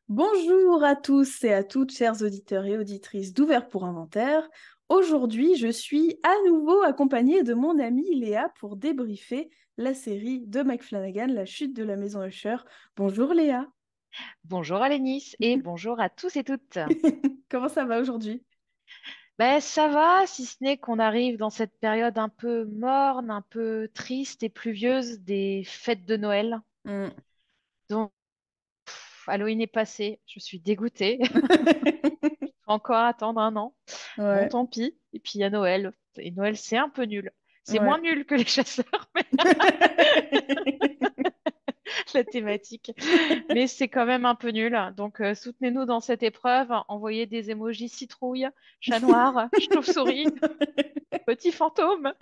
Bonjour à tous et à toutes, chers auditeurs et auditrices d'Ouvert pour Inventaire. Aujourd'hui, je suis à nouveau accompagnée de mon amie Léa pour débriefer la série de Mike Flanagan, La chute de la maison Usher. Bonjour Léa. Bonjour Alénis et bonjour à tous et toutes. Comment ça va aujourd'hui? Ben, ça va, si ce n'est qu'on arrive dans cette période un peu morne, un peu triste et pluvieuse des fêtes de Noël. Hmm. Donc, Halloween est passé, je suis dégoûtée. Faut encore attendre un an. Bon, Ouais, tant pis. Et puis il y a Noël. Et Noël, c'est un peu nul. C'est moins ouais. nul que les chasseurs, mais la thématique. Mais c'est quand même un peu nul. Donc, soutenez-nous dans cette épreuve. Envoyez des émojis citrouille, chat noir, chauve-souris, petit fantôme.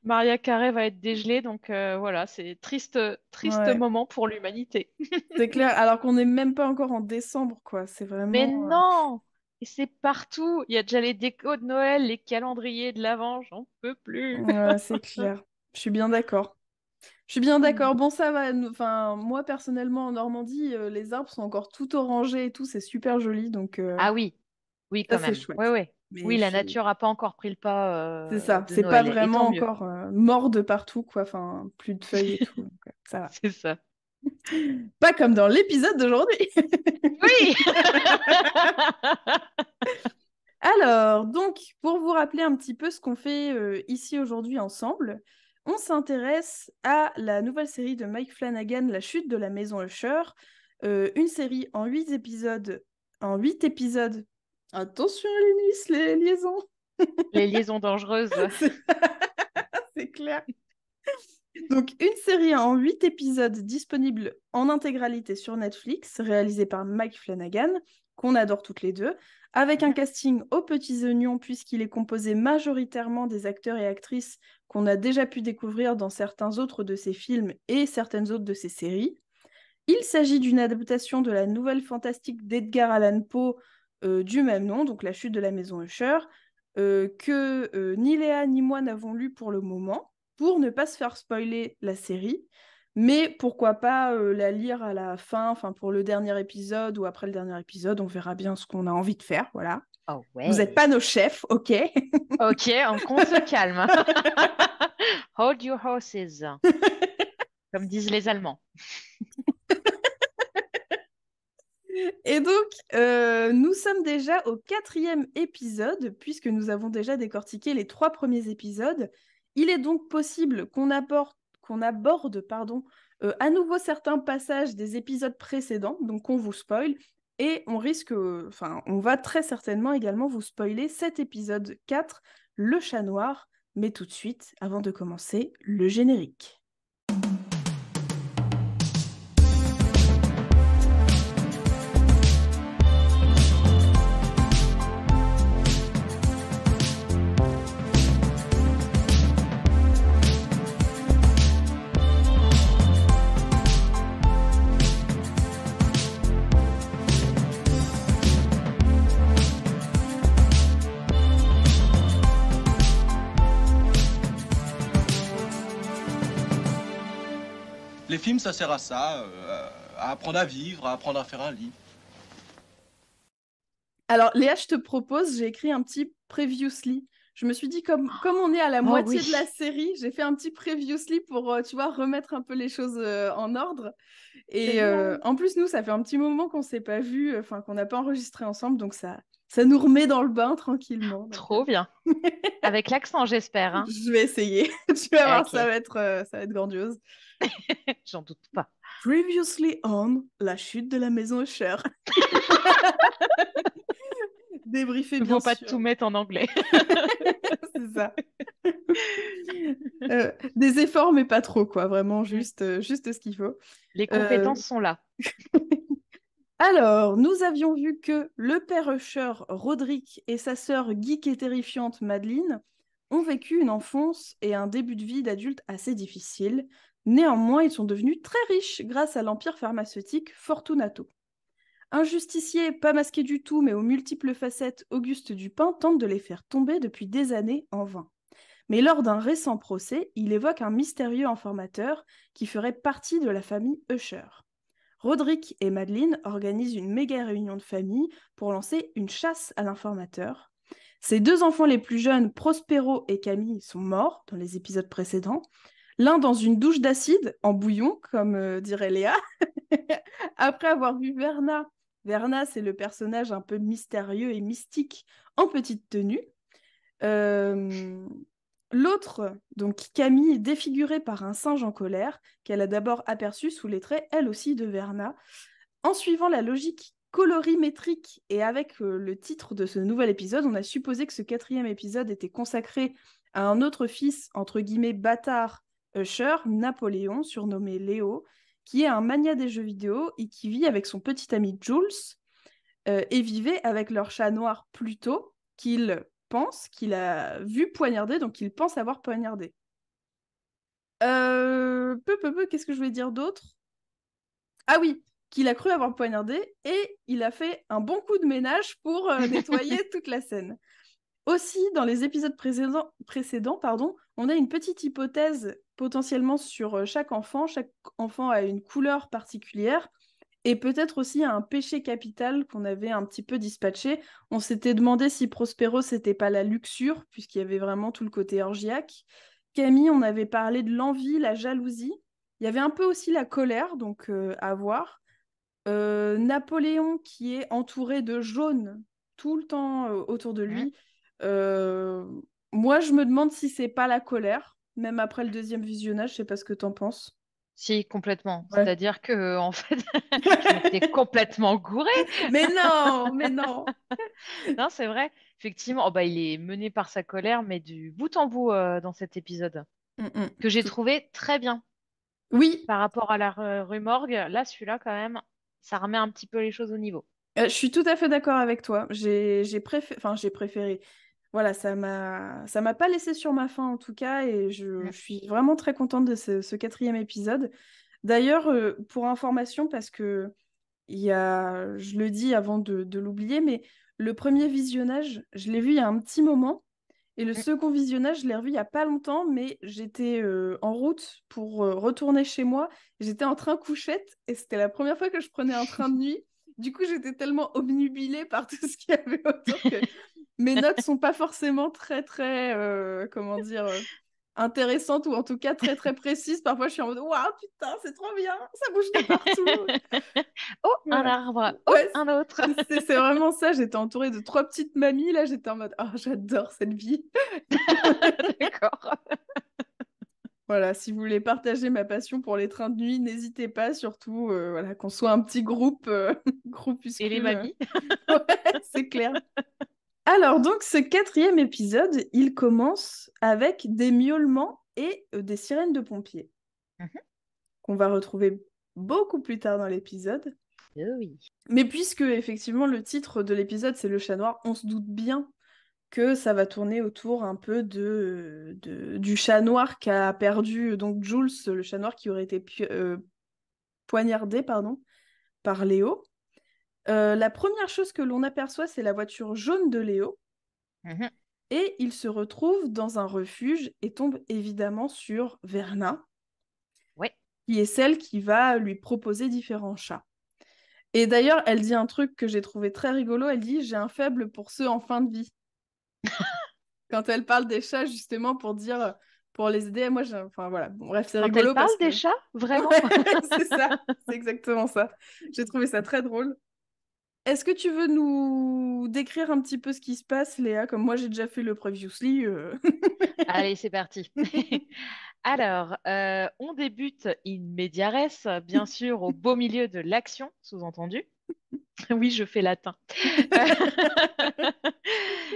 Maria Carey va être dégelée, donc voilà, c'est triste, triste Ouais, moment pour l'humanité. c'est clair. Alors qu'on n'est même pas encore en décembre, quoi. C'est Mais vraiment. non! Et c'est partout. Il y a déjà les décos de Noël, les calendriers de l'Avent, j'en peux plus. Ouais, c'est clair. Je suis bien d'accord. Je suis bien d'accord. Bon, ça va. Enfin, moi, personnellement, en Normandie, les arbres sont encore tout orangés et tout. C'est super joli. Donc, Ah oui, oui ça, quand c'est même. Oui, chouette. oui. Mais Oui, la nature n'a pas encore pris le pas c'est ça. de C'est pas Noël. Et tant vraiment mieux. encore mort de partout, quoi. Enfin, plus de feuilles et tout. Donc, ça va. C'est ça. Pas comme dans l'épisode d'aujourd'hui. Oui! Alors, donc, pour vous rappeler un petit peu ce qu'on fait ici aujourd'hui ensemble, on s'intéresse à la nouvelle série de Mike Flanagan, La chute de la maison Usher, une série en 8 épisodes. En 8 épisodes. Attention, les liaisons. Les liaisons dangereuses. C'est c'est clair. Donc, une série en 8 épisodes disponible en intégralité sur Netflix, réalisée par Mike Flanagan, qu'on adore toutes les deux, avec un casting aux petits oignons, puisqu'il est composé majoritairement des acteurs et actrices qu'on a déjà pu découvrir dans certains autres de ses films et certaines autres de ses séries. Il s'agit d'une adaptation de la nouvelle fantastique d'Edgar Allan Poe du même nom, donc La chute de la maison Usher, que ni Léa ni moi n'avons lu pour le moment, pour ne pas se faire spoiler la série, mais pourquoi pas la lire à la fin, enfin pour le dernier épisode ou après le dernier épisode, on verra bien ce qu'on a envie de faire, voilà. Oh Vous n'êtes pas ouais. nos chefs, ok? Ok, qu'on se calme. Hold your horses, comme disent les Allemands. Et donc, nous sommes déjà au 4e épisode, puisque nous avons déjà décortiqué les 3 premiers épisodes. Il est donc possible qu'on aborde, pardon, à nouveau certains passages des épisodes précédents, donc on vous spoil, et on risque, enfin, on va très certainement également vous spoiler cet épisode 4, Le chat noir. Mais tout de suite, avant de commencer, le générique. Les films, ça sert à ça, à apprendre à vivre, à apprendre à faire un lit. Alors, Léa, je te propose, j'ai écrit un petit previously. Je me suis dit, comme on est à la Oh moitié de la oui. série, j'ai fait un petit previously pour, tu vois, remettre un peu les choses en ordre. Et Génial. en plus, nous, ça fait un petit moment qu'on ne s'est pas vu, enfin, qu'on n'a pas enregistré ensemble, donc ça nous remet dans le bain tranquillement. Donc, Trop bien. Avec l'accent, j'espère, hein. je vais essayer. Tu vas voir, ça Ok, va être grandiose. j'en doute pas. Previously on La chute de la maison Usher. Débriefé, Il bien faut pas sûr. tout mettre en anglais. C'est ça. Des efforts, mais pas trop, quoi. Vraiment, Mm. juste ce qu'il faut. Les Euh, compétences sont là. Alors, nous avions vu que le père Usher, Roderick, et sa sœur geek et terrifiante, Madeleine, ont vécu une enfance et un début de vie d'adulte assez difficile. Néanmoins, ils sont devenus très riches grâce à l'empire pharmaceutique Fortunato. Un justicier pas masqué du tout, mais aux multiples facettes, Auguste Dupin tente de les faire tomber depuis des années en vain. Mais lors d'un récent procès, il évoque un mystérieux informateur qui ferait partie de la famille Usher. Roderick et Madeleine organisent une méga réunion de famille pour lancer une chasse à l'informateur. Ses 2 enfants les plus jeunes, Prospero et Camille, sont morts dans les épisodes précédents. L'un dans une douche d'acide, en bouillon, comme dirait Léa, après avoir vu Verna. Verna, c'est le personnage un peu mystérieux et mystique en petite tenue. L'autre, donc Camille, défigurée par un singe en colère, qu'elle a d'abord aperçu sous les traits, elle aussi, de Verna. En suivant la logique colorimétrique et avec le titre de ce nouvel épisode, on a supposé que ce 4e épisode était consacré à un autre fils, entre guillemets, bâtard, Usher, Napoléon, surnommé Léo, qui est un mania des jeux vidéo et qui vit avec son petit ami Jules, et vivait avec leur chat noir Pluto, qu'il a vu poignarder, donc il pense avoir poignardé. Qu'est-ce que je voulais dire d'autre? Ah oui, qu'il a cru avoir poignardé et il a fait un bon coup de ménage pour nettoyer toute la scène. Aussi, dans les épisodes précédents, on a une petite hypothèse potentiellement sur chaque enfant. Chaque enfant a une couleur particulière et peut-être aussi un péché capital qu'on avait un petit peu dispatché. On s'était demandé si Prospero, c'était pas la luxure, puisqu'il y avait vraiment tout le côté orgiaque. Camille, on avait parlé de l'envie, la jalousie. Il y avait un peu aussi la colère, donc à voir. Napoléon qui est entouré de jaune tout le temps autour de lui. Euh, Moi, je me demande si c'est pas la colère, même après le 2e visionnage, je sais pas ce que t'en penses. Si, complètement. Ouais. C'est-à-dire que, en fait, je m'étais complètement gourée. Mais non, mais non. Non, c'est vrai. Effectivement, oh, bah, il est mené par sa colère, mais du bout en bout dans cet épisode, que j'ai trouvé très bien Oui, par rapport à la rue Morgue. Là, celui-là, quand même, ça remet un petit peu les choses au niveau. je suis tout à fait d'accord avec toi. J'ai préféré. Voilà, ça m'a pas laissé sur ma faim en tout cas, et je suis vraiment très contente de ce 4e épisode. D'ailleurs, pour information, parce que je le dis avant de l'oublier, mais le premier visionnage, je l'ai vu il y a un petit moment, et le Mm. second visionnage, je l'ai revu il y a pas longtemps, mais j'étais en route pour retourner chez moi. J'étais en train couchette, et c'était la première fois que je prenais un train de nuit. Du coup, j'étais tellement obnubilée par tout ce qu'il y avait autour que mes notes sont pas forcément très, très, comment dire, intéressantes ou en tout cas très, très précises. Parfois, je suis en mode, waouh, putain, c'est trop bien, ça bouge de partout. Oh, un Voilà. arbre. Oh, Ouais, un autre. c'est vraiment ça. J'étais entourée de 3 petites mamies. Là, j'étais en mode, oh, j'adore cette vie. D'accord. Voilà, si vous voulez partager ma passion pour les trains de nuit, n'hésitez pas, surtout voilà, qu'on soit un petit groupe, Et les groupuscule. mamies. Ouais, c'est clair. Alors, donc, ce 4e épisode, il commence avec des miaulements et des sirènes de pompiers, Mhm. qu'on va retrouver beaucoup plus tard dans l'épisode. Oh oui. Mais puisque, effectivement, le titre de l'épisode, c'est Le Chat Noir, on se doute bien que ça va tourner autour un peu du chat noir qu'a perdu donc Jules, le chat noir qui aurait été poignardé par Léo. La première chose que l'on aperçoit, c'est la voiture jaune de Léo, Mhm. et il se retrouve dans un refuge et tombe évidemment sur Verna, Ouais. qui est celle qui va lui proposer différents chats. Et d'ailleurs, elle dit un truc que j'ai trouvé très rigolo, elle dit « J'ai un faible pour ceux en fin de vie ». Quand elle parle des chats, justement, pour dire, pour les aider, moi, enfin voilà. Bon, bref, c'est Quand elle rigolo parle parce que. des chats, vraiment? Ouais, c'est ça, c'est exactement ça. J'ai trouvé ça très drôle. Est-ce que tu veux nous décrire un petit peu ce qui se passe, Léa? Comme moi, j'ai déjà fait le previously. Allez, c'est parti. Alors, on débute in media res, bien sûr, au beau milieu de l'action, sous-entendu. Oui, je fais latin.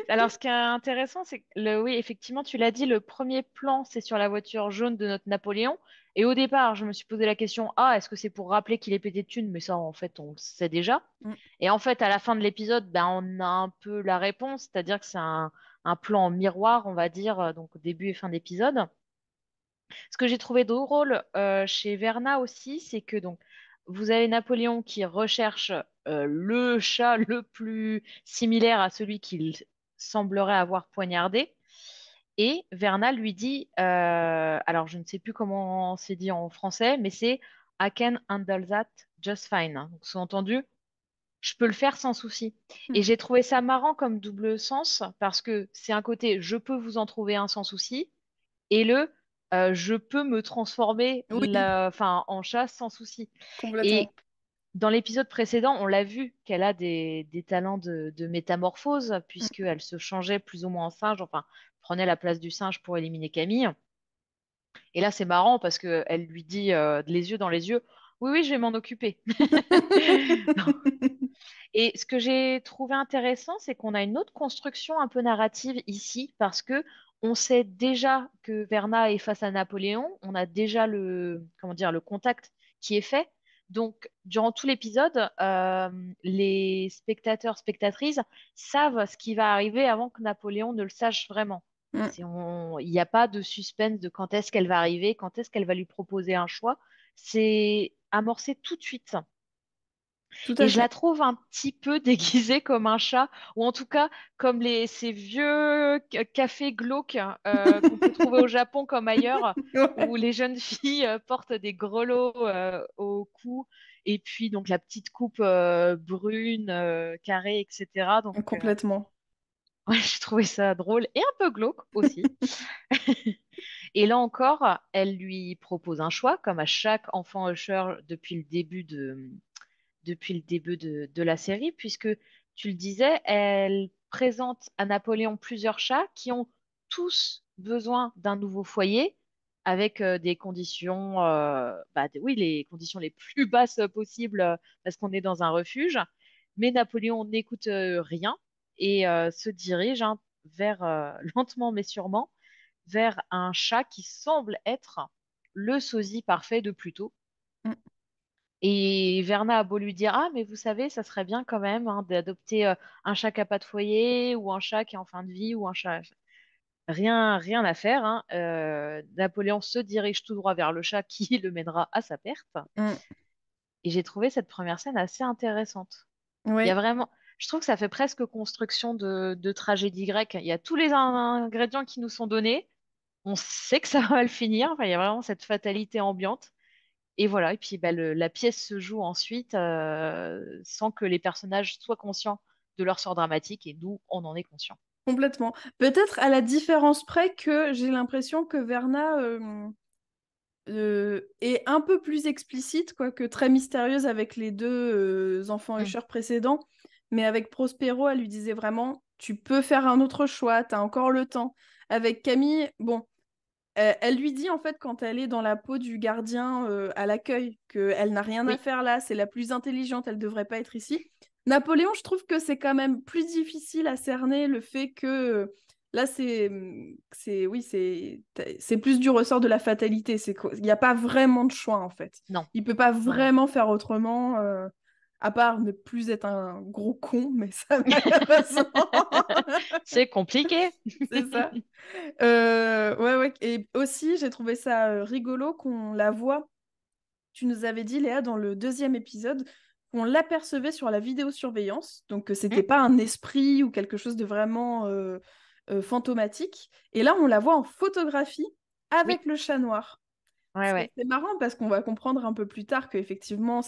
Alors, ce qui est intéressant, c'est que, oui, effectivement, tu l'as dit, le premier plan, c'est sur la voiture jaune de notre Napoléon. Et au départ, je me suis posé la question, ah, est-ce que c'est pour rappeler qu'il est pété de thunes? Mais ça, en fait, on le sait déjà. Mm. Et en fait, à la fin de l'épisode, ben, on a un peu la réponse, c'est-à-dire que c'est un plan en miroir, on va dire, donc au début et fin d'épisode. Ce que j'ai trouvé drôle chez Verna aussi, c'est que donc vous avez Napoléon qui recherche le chat le plus similaire à celui qu'il semblerait avoir poignardé. Et Verna lui dit, alors je ne sais plus comment c'est dit en français, mais c'est I can handle that just fine. Donc, sous-entendu, je peux le faire sans souci. Et Mm. j'ai trouvé ça marrant comme double sens parce que c'est un côté, je peux vous en trouver un sans souci, et je peux me transformer Oui, enfin, en chat sans souci. complètement. Et dans l'épisode précédent, on l'a vu qu'elle a des talents de métamorphose, Mm. puisqu'elle se changeait plus ou moins en singe, enfin, prenait la place du singe pour éliminer Camille. Et là, c'est marrant parce qu'elle lui dit, les yeux dans les yeux, oui, oui, je vais m'en occuper. Et ce que j'ai trouvé intéressant, c'est qu'on a une autre construction un peu narrative ici, parce que on sait déjà que Verna est face à Napoléon, on a déjà comment dire, le contact qui est fait. Donc, durant tout l'épisode, les spectateurs, spectatrices savent ce qui va arriver avant que Napoléon ne le sache vraiment. Mm. Il n'y a pas de suspense de quand est-ce qu'elle va arriver, quand est-ce qu'elle va lui proposer un choix. C'est amorcé tout de suite. Tout Et à je la fait. trouve un petit peu déguisée comme un chat, ou en tout cas comme ces vieux cafés glauques qu'on peut trouver au Japon comme ailleurs, où Ouais, les jeunes filles portent des grelots au cou, et puis donc la petite coupe brune, carrée, etc. Donc complètement. ouais, j'ai trouvé ça drôle et un peu glauque aussi. Et là encore, elle lui propose un choix, comme à chaque enfant Usher depuis le début de la série, puisque tu le disais, elle présente à Napoléon plusieurs chats qui ont tous besoin d'un nouveau foyer avec des conditions, oui, les conditions les plus basses possibles parce qu'on est dans un refuge. Mais Napoléon n'écoute rien et se dirige vers, lentement mais sûrement, vers un chat qui semble être le sosie parfait de Pluto. Mm. Et Verna a beau lui dire, ah, mais vous savez, ça serait bien quand même d'adopter un chat qui n'a pas de foyer ou un chat qui est en fin de vie ou un chat. Rien, rien à faire, hein. Napoléon se dirige tout droit vers le chat qui le mènera à sa perte. Mm. Et j'ai trouvé cette première scène assez intéressante. Il y a Oui, vraiment, je trouve que ça fait presque construction de tragédie grecque. Il y a tous les ingrédients qui nous sont donnés. On sait que ça va mal finir. Enfin, il y a vraiment cette fatalité ambiante. Et voilà, et puis bah, la pièce se joue ensuite sans que les personnages soient conscients de leur sort dramatique, et nous, on en est conscients. complètement. Peut-être à la différence près que j'ai l'impression que Verna est un peu plus explicite, quoique très mystérieuse avec les deux enfants Mm. Usher précédents. Mais avec Prospero, elle lui disait vraiment, tu peux faire un autre choix, t'as encore le temps. Avec Camille, bon, elle lui dit en fait quand elle est dans la peau du gardien à l'accueil qu'elle n'a rien à Oui, faire là, c'est la plus intelligente, elle devrait pas être ici. Napoléon, je trouve que c'est quand même plus difficile à cerner le fait que là oui c'est plus du ressort de la fatalité, il n'y a pas vraiment de choix en fait. non, Il peut pas non, non. vraiment faire autrement à part ne plus être un gros con, mais ça malheureusement C'est compliqué. c'est ça. Ouais, ouais. Et aussi, j'ai trouvé ça rigolo qu'on la voit. Tu nous avais dit, Léa, dans le deuxième épisode, qu'on l'apercevait sur la vidéosurveillance. Donc, que Mm. c'était pas un esprit ou quelque chose de vraiment fantomatique. Et là, on la voit en photographie Oui, avec le chat noir. ouais, ouais. C'est marrant parce qu'on va comprendre un peu plus tard qu'effectivement,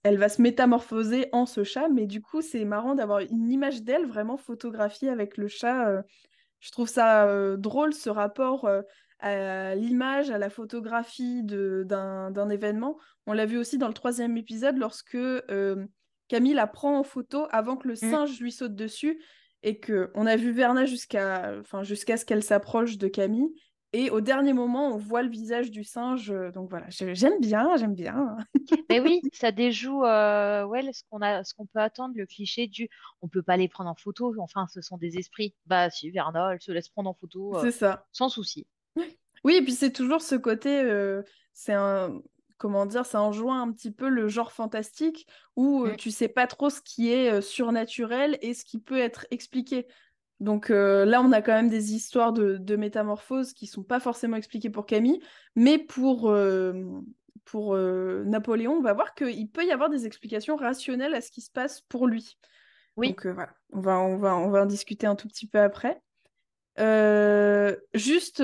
elle va se métamorphoser en ce chat. Mais du coup, c'est marrant d'avoir une image d'elle vraiment photographiée avec le chat. Je trouve ça drôle, ce rapport à l'image, à la photographie d'un événement. On l'a vu aussi dans le troisième épisode lorsque Camille la prend en photo avant que le Mm. singe lui saute dessus et que on a vu Verna jusqu'à ce qu'elle s'approche de Camille. Et au dernier moment, on voit le visage du singe. Donc voilà, j'aime bien, j'aime bien. Mais oui, ça déjoue ouais, ce qu'on peut attendre, le cliché du on peut pas les prendre en photo, enfin ce sont des esprits. Bah si, Verna, elle se laisse prendre en photo C'est ça. sans souci. Oui, et puis c'est toujours ce côté, c'est un, comment dire, ça enjoint un petit peu le genre fantastique où Mm. tu sais pas trop ce qui est surnaturel et ce qui peut être expliqué. Donc là, on a quand même des histoires de métamorphose qui sont pas forcément expliquées pour Camille, mais pour Napoléon, on va voir qu'il peut y avoir des explications rationnelles à ce qui se passe pour lui. Oui. Donc voilà, on va en discuter un tout petit peu après. Juste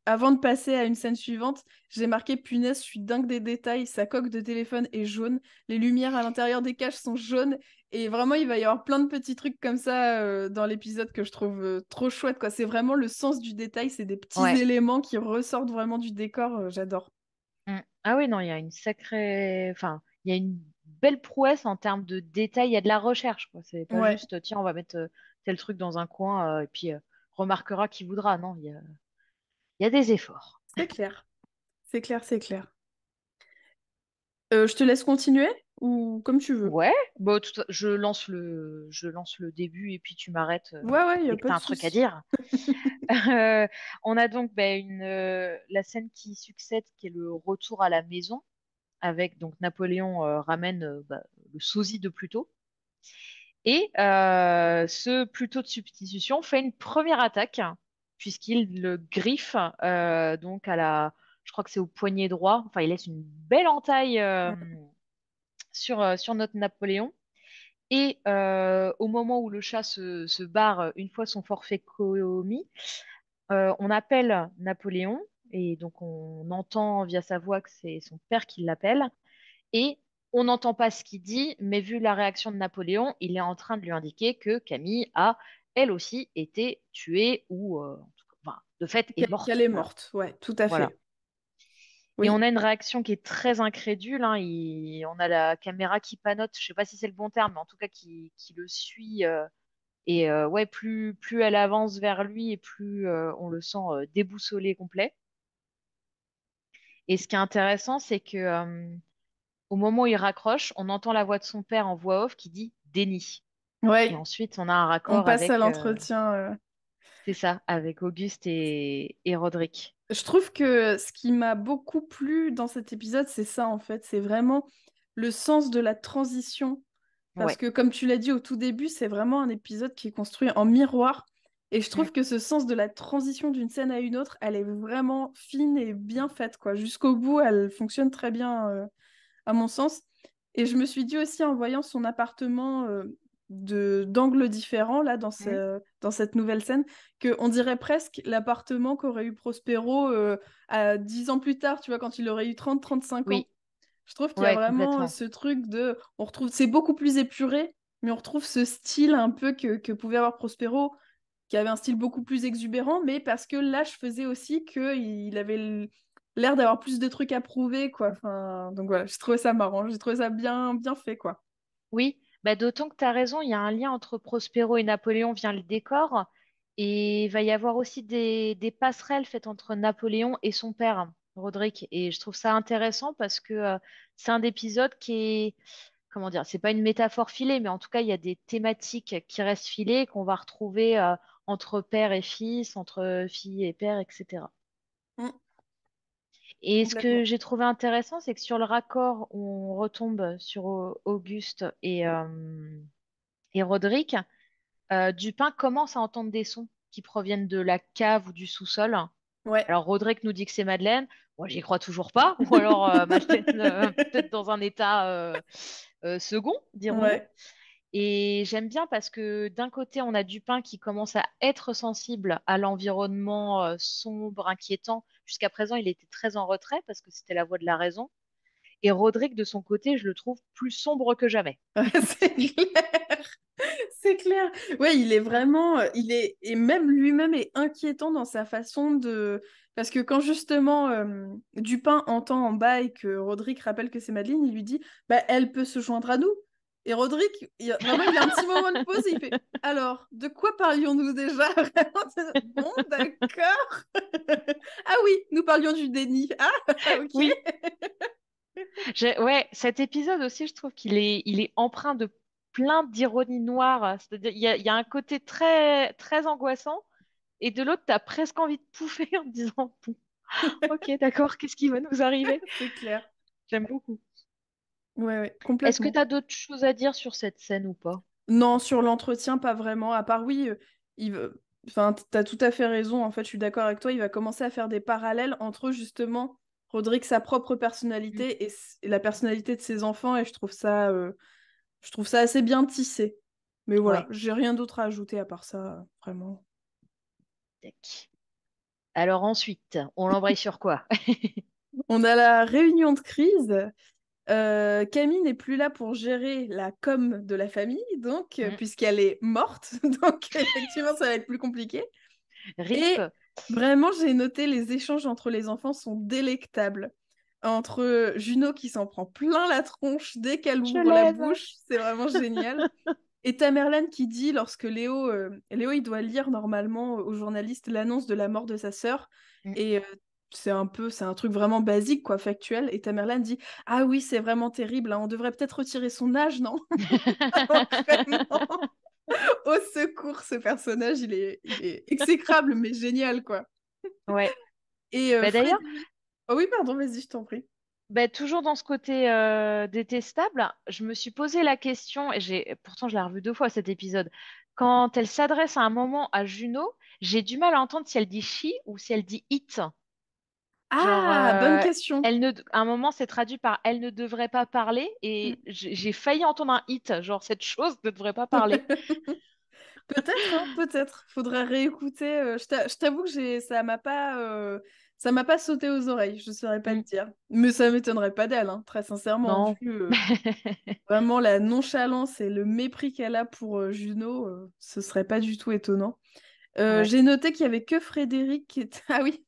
avant de passer à une scène suivante, j'ai marqué punaise, je suis dingue des détails. Sa coque de téléphone est jaune, les lumières à l'intérieur des cages sont jaunes. Et vraiment, il va y avoir plein de petits trucs comme ça dans l'épisode que je trouve trop chouette, quoi. C'est vraiment le sens du détail, c'est des petits Ouais. éléments qui ressortent vraiment du décor. J'adore. Ah oui, non, il y a une sacrée... Enfin, il y a une belle prouesse en termes de détails. Il y a de la recherche, quoi. C'est pas Ouais, juste, tiens, on va mettre tel truc dans un coin et puis remarquera qui voudra. Non, il y a des efforts. c'est clair. C'est clair, c'est clair. Je te laisse continuer ou comme tu veux. Ouais, bon, je lance le début et puis tu m'arrêtes Ouais, ouais, il n'y a dès que pas tu as de un truc à souci. dire. On a donc la scène qui succède, qui est le retour à la maison, avec donc Napoléon ramène le sosie de Pluto. Et ce Pluto de substitution fait une première attaque, puisqu'il le griffe donc je crois que c'est au poignet droit. Enfin, il laisse une belle entaille sur notre Napoléon. Et au moment où le chat se barre, une fois son forfait commis, on appelle Napoléon. Et donc, on entend via sa voix que c'est son père qui l'appelle. Et on n'entend pas ce qu'il dit, mais vu la réaction de Napoléon, il est en train de lui indiquer que Camille a, elle aussi, été tuée ou, en tout cas, enfin, de fait, est Qu'elle morte. est Voilà. morte, ouais, tout à Voilà. fait. Et on Oui. a une réaction qui est très incrédule, hein. On a la caméra qui panote, je sais pas si c'est le bon terme, mais en tout cas qui le suit. Et ouais, plus elle avance vers lui et plus on le sent déboussolé complet. Et ce qui est intéressant, c'est que au moment où il raccroche, on entend la voix de son père en voix off qui dit déni. Et Ouais, ensuite, on a un on raccord passe à avec, l'entretien. c'est ça, avec Auguste et Roderick. Je trouve que ce qui m'a beaucoup plu dans cet épisode, c'est ça en fait. C'est vraiment le sens de la transition. Parce Ouais. que comme tu l'as dit au tout début, c'est vraiment un épisode qui est construit en miroir. Et je Mm. trouve que ce sens de la transition d'une scène à une autre, elle est vraiment fine et bien faite, quoi. Jusqu'au bout, elle fonctionne très bien, à mon sens. Et je me suis dit aussi en voyant son appartement d'angles différents, là, Mm. dans cette nouvelle scène, qu'on dirait presque l'appartement qu'aurait eu Prospero à 10 ans plus tard, tu vois, quand il aurait eu 30-35 ans. Oui, Je trouve qu'il y a ouais, vraiment complètement. ce truc de... On retrouve... C'est beaucoup plus épuré, mais on retrouve ce style un peu que pouvait avoir Prospero, qui avait un style beaucoup plus exubérant, mais parce que l'âge faisait aussi qu'il avait l'air d'avoir plus de trucs à prouver, quoi. Enfin, donc voilà, j'ai trouvé ça marrant, j'ai trouvé ça bien, bien fait, quoi. Oui, bah, d'autant que tu as raison, il y a un lien entre Prospero et Napoléon via le décor. Et il va y avoir aussi des passerelles faites entre Napoléon et son père, Roderick. Et je trouve ça intéressant parce que c'est un épisode qui est, comment dire, c'est pas une métaphore filée, mais en tout cas, il y a des thématiques qui restent filées, qu'on va retrouver entre père et fils, entre fille et père, etc. Mm, Et ce que complètement. j'ai trouvé intéressant, c'est que sur le raccord, on retombe sur Auguste et Roderick. Dupin commence à entendre des sons qui proviennent de la cave ou du sous-sol. Ouais. Alors Roderick nous dit que c'est Madeleine. Moi, j'y crois toujours pas. Ou alors Madeleine peut-être dans un état second, dirons-nous. Ouais. Et j'aime bien parce que d'un côté, on a Dupin qui commence à être sensible à l'environnement sombre, inquiétant. Jusqu'à présent, il était très en retrait parce que c'était la voix de la raison. Et Roderick, de son côté, je le trouve plus sombre que jamais. C'est clair. C'est clair. Ouais, il est vraiment, il est, et même lui-même est inquiétant dans sa façon de, parce que quand justement Dupin entend en bas et que Roderick rappelle que c'est Madeleine, il lui dit, bah elle peut se joindre à nous. Et Roderick, vraiment, il a un petit moment de pause et il fait, alors, de quoi parlions-nous déjà? Vraiment, bon, d'accord. Ah oui, nous parlions du déni. Ah, ok. Oui, ouais, cet épisode aussi, je trouve il est empreint de plein d'ironie noire. C'est-à-dire, il y a un côté très, très angoissant, et de l'autre, t'as presque envie de pouffer en te disant, bon, ok, d'accord, qu'est-ce qui va nous arriver? C'est clair. J'aime beaucoup. Ouais, ouais, Est-ce que complètement. t'as d'autres choses à dire sur cette scène ou pas? Non, sur l'entretien, pas vraiment. À part, oui, enfin, t'as tout à fait raison. En fait, je suis d'accord avec toi. Il va commencer à faire des parallèles entre justement Roderick, sa propre Mm. personnalité et la personnalité de ses enfants. Et je trouve ça assez bien tissé. Mais voilà, Ouais, j'ai rien d'autre à ajouter à part ça, vraiment. tac. Alors ensuite, on l'embraye sur quoi? On a la réunion de crise. Camille n'est plus là pour gérer la com de la famille, donc, Mm. puisqu'elle est morte. Donc, effectivement, ça va être plus compliqué. RIP. Et vraiment, j'ai noté les échanges entre les enfants sont délectables. Entre Juno qui s'en prend plein la tronche dès qu'elle Je ouvre la l'aime. bouche, c'est vraiment génial. Et Tamerlan qui dit, lorsque Léo il doit lire normalement au journaliste l'annonce de la mort de sa sœur, Mm. et c'est un truc vraiment basique, quoi, factuel. Et Tamerlan dit, ah oui, c'est vraiment terrible, hein, on devrait peut-être retirer son âge, non? Vraiment, au secours, ce personnage, il est exécrable, mais génial, quoi. Ouais. Et Bah, d'ailleurs, Freddy... Oh oui, pardon, vas-y, je t'en prie. bah, toujours dans ce côté détestable, je me suis posé la question, et pourtant je l'ai revu 2 fois cet épisode. Quand elle s'adresse à un moment à Juno, j'ai du mal à entendre si elle dit she ou si elle dit it. Genre, Ah, bonne question. à un moment, c'est traduit par elle ne devrait pas parler, et j'ai failli entendre un it, genre cette chose ne devrait pas parler. Peut-être, hein, peut-être. Faudrait réécouter. Je t'avoue que ça m'a pas sauté aux oreilles. Je saurais pas Mm. te dire. Mais ça m'étonnerait pas d'elle, hein, très sincèrement. Non. Vu vraiment la nonchalance et le mépris qu'elle a pour Juno, ce serait pas du tout étonnant. Ouais. J'ai noté qu'il y avait que Frédéric qui était. Ah oui,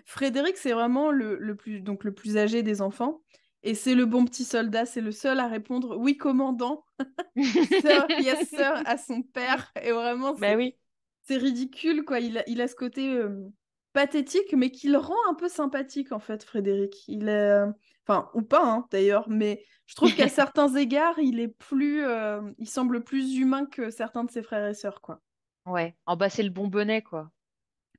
Frédéric, c'est vraiment donc le plus âgé des enfants. Et c'est le bon petit soldat. C'est le seul à répondre oui, commandant. Sir, yes, sir, à son père. Et vraiment, Bah oui. c'est ridicule, quoi. Il a ce côté pathétique, mais qui le rend un peu sympathique, en fait, Frédéric. Il est... Enfin, ou pas, hein, d'ailleurs, mais je trouve qu'à certains égards, il semble plus humain que certains de ses frères et sœurs, quoi. Ouais. En bas, c'est le bon bonnet, quoi.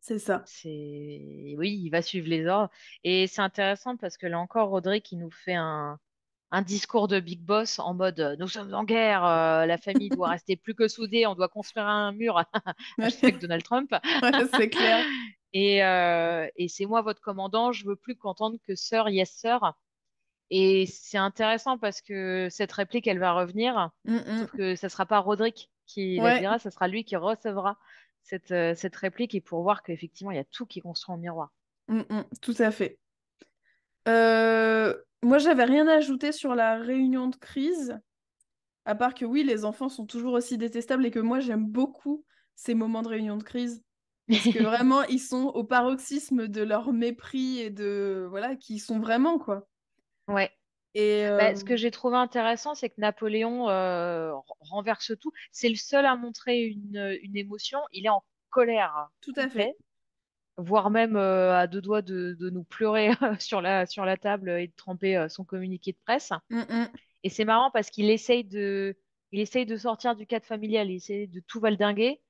C'est ça. Oui, il va suivre les ordres. Et c'est intéressant parce que là encore, Roderick, il nous fait un discours de Big Boss en mode nous sommes en guerre, la famille doit rester plus que soudée, on doit construire un mur. Hashtag Donald Trump. Ouais, c'est clair. Et c'est moi votre commandant, je veux plus qu'entendre que sœur, yes sir. Et c'est intéressant parce que cette réplique, elle va revenir, Mm, sauf mm. que ça sera pas Roderick qui la Ouais, dira, ça sera lui qui recevra cette réplique et pour voir qu'effectivement, il y a tout qui est construit en miroir. tout à fait. Moi, j'avais rien à ajouter sur la réunion de crise. À part que oui, les enfants sont toujours aussi détestables et que moi, j'aime beaucoup ces moments de réunion de crise. Parce que vraiment, ils sont au paroxysme de leur mépris et de... Voilà, qui sont vraiment, quoi. Ouais. Et Bah, ce que j'ai trouvé intéressant, c'est que Napoléon renverse tout. C'est le seul à montrer une émotion. Il est en colère tout à fait. complète, voire même à 2 doigts de nous pleurer sur la table et de tremper son communiqué de presse. Mm, mm. Et c'est marrant parce qu'il essaye de sortir du cadre familial, il essaye de tout valdinguer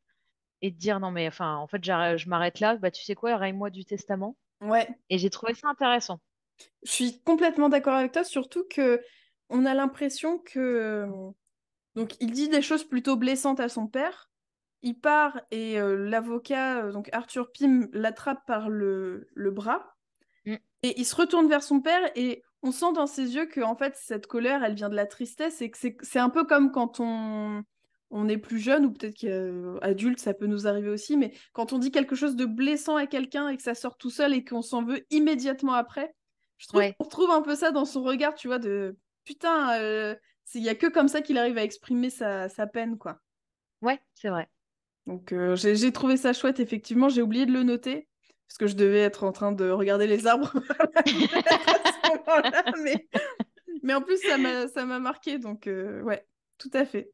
et de dire non mais enfin en fait je m'arrête là, bah tu sais quoi, raille-moi du testament. Ouais, Et j'ai trouvé ça intéressant. je suis complètement d'accord avec toi, surtout que on a l'impression que... Donc, il dit des choses plutôt blessantes à son père. Il part et l'avocat, donc Arthur Pym, l'attrape par le bras. Mm. Et il se retourne vers son père et on sent dans ses yeux que en fait cette colère, elle vient de la tristesse et que c'est un peu comme quand on est plus jeune ou peut-être qu'adulte, ça peut nous arriver aussi, mais quand on dit quelque chose de blessant à quelqu'un et que ça sort tout seul et qu'on s'en veut immédiatement après, je trouve Ouais, qu'on retrouve un peu ça dans son regard, tu vois, de putain, il y a que comme ça qu'il arrive à exprimer sa peine, quoi. ouais, c'est vrai. Donc j'ai trouvé ça chouette, effectivement. J'ai oublié de le noter, parce que je devais être en train de regarder les arbres vers la fenêtre à ce moment-là. Mais en plus, ça m'a marqué, donc ouais, tout à fait.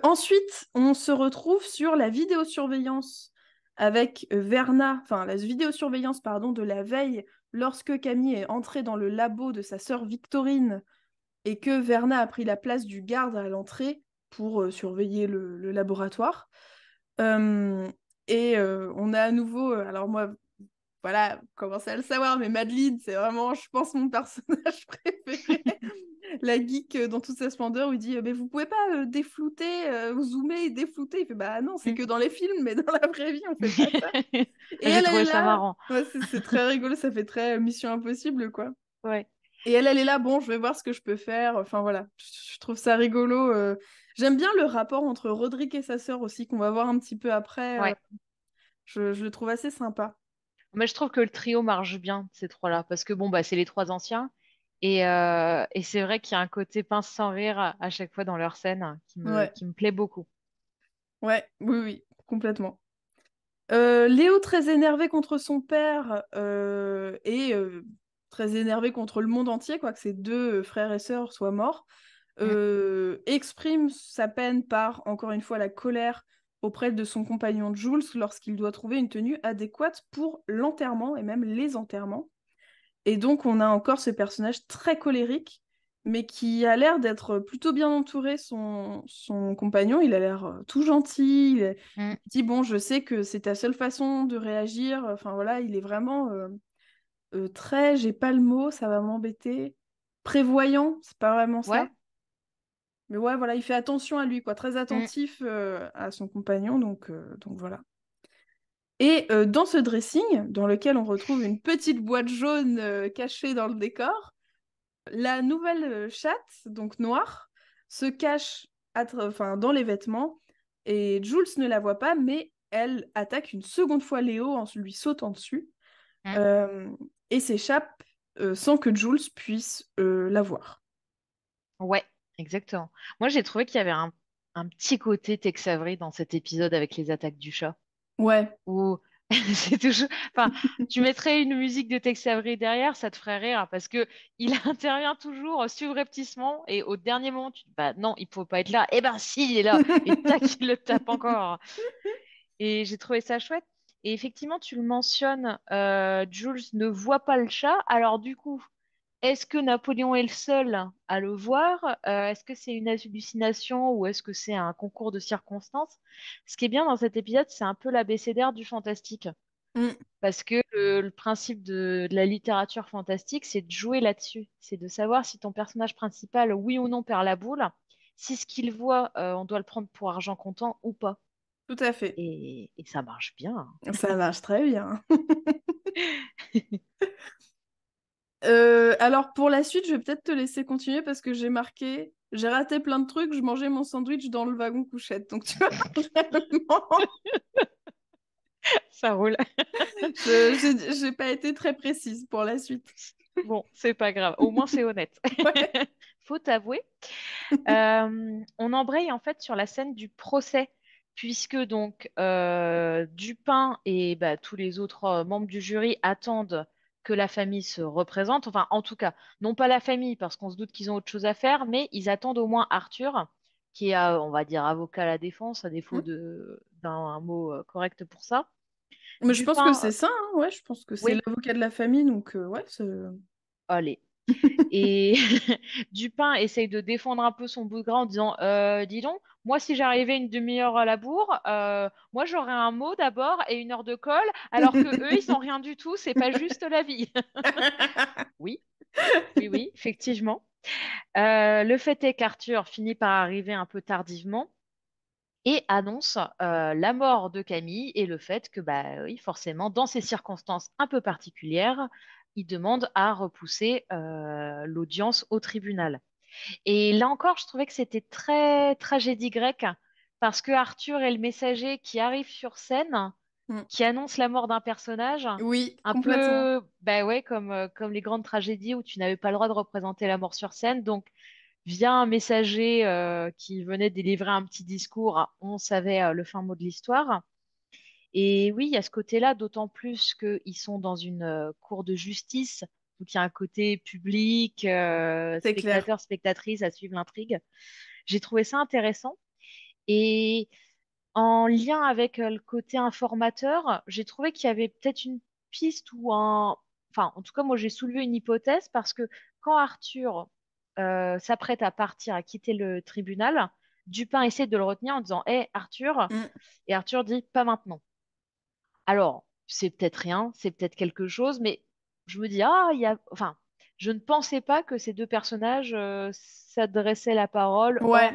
Ensuite, on se retrouve sur la vidéosurveillance avec Verna, enfin la vidéosurveillance, pardon, de la veille, lorsque Camille est entrée dans le labo de sa sœur Victorine et que Verna a pris la place du garde à l'entrée pour surveiller le laboratoire. Euh, on a à nouveau, alors moi, voilà, vous commencez à le savoir, mais Madeleine, c'est vraiment, je pense, mon personnage préféré. La geek dans toute sa splendeur, où il dit mais vous pouvez pas déflouter, zoomer et déflouter. Il fait bah non, c'est Mm. que dans les films, mais dans la vraie vie, on fait pas ça. Et J'ai elle est trouvé ça là, marrant. ouais, c'est très rigolo, ça fait très Mission Impossible, quoi. Ouais, Et elle est là, bon, je vais voir ce que je peux faire. Enfin voilà, je trouve ça rigolo. J'aime bien le rapport entre Roderick et sa sœur aussi, qu'on va voir un petit peu après. ouais. Je le trouve assez sympa. Mais je trouve que le trio marche bien, ces trois-là, parce que bon, bah, c'est les trois anciens. Et c'est vrai qu'il y a un côté pince sans rire à chaque fois dans leur scène Ouais, qui me plaît beaucoup. ouais, oui, oui, complètement. Léo, très énervé contre son père et très énervé contre le monde entier, quoi, que ses deux frères et sœurs soient morts, Mm, exprime sa peine par, encore une fois, la colère auprès de son compagnon Jules lorsqu'il doit trouver une tenue adéquate pour l'enterrement et même les enterrements. Et donc, on a encore ce personnage très colérique, mais qui a l'air d'être plutôt bien entouré, son compagnon. Il a l'air tout gentil. mm. Il dit, bon, je sais que c'est ta seule façon de réagir. Enfin, voilà, il est vraiment très, j'ai pas le mot, ça va m'embêter. Prévoyant, c'est pas vraiment Ouais. ça. Mais ouais, voilà, il fait attention à lui, quoi. Très Mm, attentif à son compagnon, donc voilà. Et dans ce dressing, dans lequel on retrouve une petite boîte jaune cachée dans le décor, la nouvelle chatte, donc noire, se cache enfin, dans les vêtements et Jules ne la voit pas, mais elle attaque une seconde fois Léo en lui sautant dessus mm. euh, et s'échappe sans que Jules puisse la voir. Ouais, exactement. Moi, j'ai trouvé qu'il y avait un petit côté Tex Avery dans cet épisode avec les attaques du chat. Ouais, Où c'est toujours. Enfin, tu mettrais une musique de Tex Avery derrière, ça te ferait rire parce que il intervient toujours subrepticement et au dernier moment, tu te dis, bah non, il faut pas être là. Eh ben si, il est là. Et tac, il le tape encore. Et j'ai trouvé ça chouette. Et effectivement, tu le mentionnes, Jules ne voit pas le chat. Alors du coup, est-ce que Napoléon est le seul à le voir? Est-ce que c'est une hallucination ou est-ce que c'est un concours de circonstances? Ce qui est bien dans cet épisode, c'est un peu l'abécédaire du fantastique. Mm, Parce que le principe de la littérature fantastique, c'est de jouer là-dessus. C'est de savoir si ton personnage principal, oui ou non, perd la boule. Si ce qu'il voit, on doit le prendre pour argent comptant ou pas. tout à fait. Et ça marche bien. Ça marche très bien. Alors pour la suite, je vais peut-être te laisser continuer parce que j'ai marqué, j'ai raté plein de trucs, je mangeais mon sandwich dans le wagon couchette. Donc tu vois, vraiment, Ça roule. j'ai pas été très précise pour la suite. Bon, c'est pas grave. Au moins, c'est honnête. Ouais. Faut t'avouer. On embraye en fait sur la scène du procès, puisque donc Dupin et bah, tous les autres membres du jury attendent que la famille se représente. Enfin, en tout cas, non pas la famille, parce qu'on se doute qu'ils ont autre chose à faire, mais ils attendent au moins Arthur, qui est, on va dire, avocat à la défense, à défaut d'un mot correct pour ça. Mais je pense que c'est Dupin, ça, hein, ouais, je pense que c'est oui, l'avocat de la famille, donc ouais, c'est... allez. Et Dupin essaye de défendre un peu son bout de gras en disant dis donc, moi, si j'arrivais une demi-heure à la bourre, moi, j'aurais un mot d'abord et une heure de colle, alors que eux, ils sont rien du tout, c'est pas juste la vie. Oui, oui, oui, effectivement. Le fait est qu'Arthur finit par arriver un peu tardivement et annonce la mort de Camille et le fait que, bah oui, forcément, dans ces circonstances un peu particulières, il demande à repousser l'audience au tribunal. Et là encore, je trouvais que c'était très tragédie grecque, parce que Arthur est le messager qui arrive sur scène, Mm. qui annonce la mort d'un personnage, Oui, un complètement. peu, bah ouais, comme les grandes tragédies où tu n'avais pas le droit de représenter la mort sur scène. Donc, via un messager qui venait délivrer un petit discours, on savait le fin mot de l'histoire. Et oui, il y a ce côté-là, d'autant plus qu'ils sont dans une cour de justice, donc il y a un côté public, C'est clair. spectateur, spectatrice à suivre l'intrigue. J'ai trouvé ça intéressant. Et en lien avec le côté informateur, j'ai trouvé qu'il y avait peut-être une piste ou un... Enfin, en tout cas, moi, j'ai soulevé une hypothèse parce que quand Arthur s'apprête à partir, à quitter le tribunal, Dupin essaie de le retenir en disant hé, Arthur, Mm. et Arthur dit pas maintenant. Alors, c'est peut-être rien, c'est peut-être quelque chose, mais je me dis, ah, il y a... Enfin, je ne pensais pas que ces deux personnages s'adressaient la parole Ouais,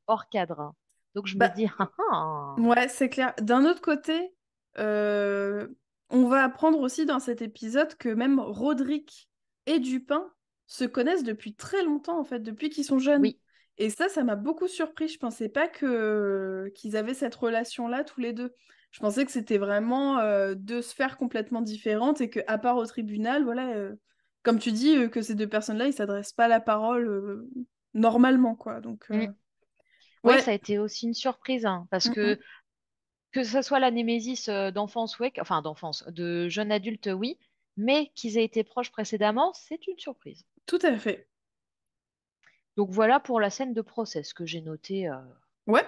hors cadre. Donc je me bah, dis, ah ah. ouais, c'est clair. D'un autre côté, euh, on va apprendre aussi dans cet épisode que même Roderick et Dupin se connaissent depuis très longtemps, en fait, depuis qu'ils sont jeunes. Oui, Et ça m'a beaucoup surpris. Je pensais pas que qu'ils avaient cette relation-là tous les deux. Je pensais que c'était vraiment deux sphères complètement différentes et qu'à part au tribunal, voilà, comme tu dis, que ces deux personnes-là, ils s'adressent pas la parole normalement, quoi. Donc, Mm. Oui, ouais. ça a été aussi une surprise, hein, parce Mm, mm. que ce soit la némésis d'enfance, ouais, enfin d'enfance, de jeune adulte, oui, mais qu'ils aient été proches précédemment, c'est une surprise. Tout à fait. Donc voilà pour la scène de procès, ce que j'ai noté, Ouais,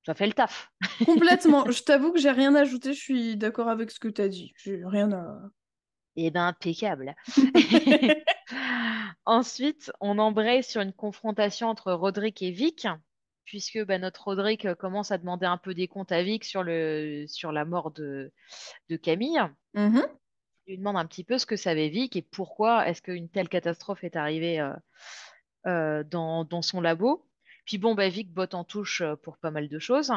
ça fait le taf. complètement. Je t'avoue que j'ai rien ajouté, je suis d'accord avec ce que tu as dit. J'ai rien à... Eh ben, impeccable. Ensuite, on embraye sur une confrontation entre Roderick et Vic, puisque bah, notre Roderick commence à demander un peu des comptes à Vic sur la mort de Camille. Mhm. Il lui demande un petit peu ce que savait Vic et pourquoi est-ce qu'une telle catastrophe est arrivée dans son labo. Puis bon, bah, Vic botte en touche pour pas mal de choses.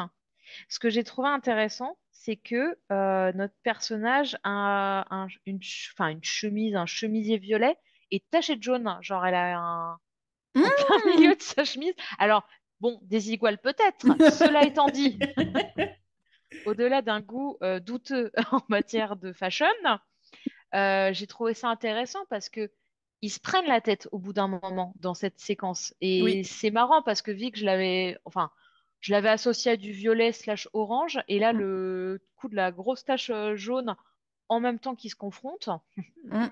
Ce que j'ai trouvé intéressant, c'est que notre personnage a enfin, une chemise, un chemisier violet et taché de jaune. Genre, elle a en plein Mm. milieu de sa chemise. Alors, bon, des iguales peut-être. Cela étant dit, au-delà d'un goût douteux en matière de fashion, j'ai trouvé ça intéressant parce que ils se prennent la tête au bout d'un moment dans cette séquence. Et Oui. c'est marrant parce que Vic, enfin, je l'avais associé à du violet slash orange. Et là, Mm. le coup de la grosse tache jaune en même temps qu'ils se confrontent, Mm.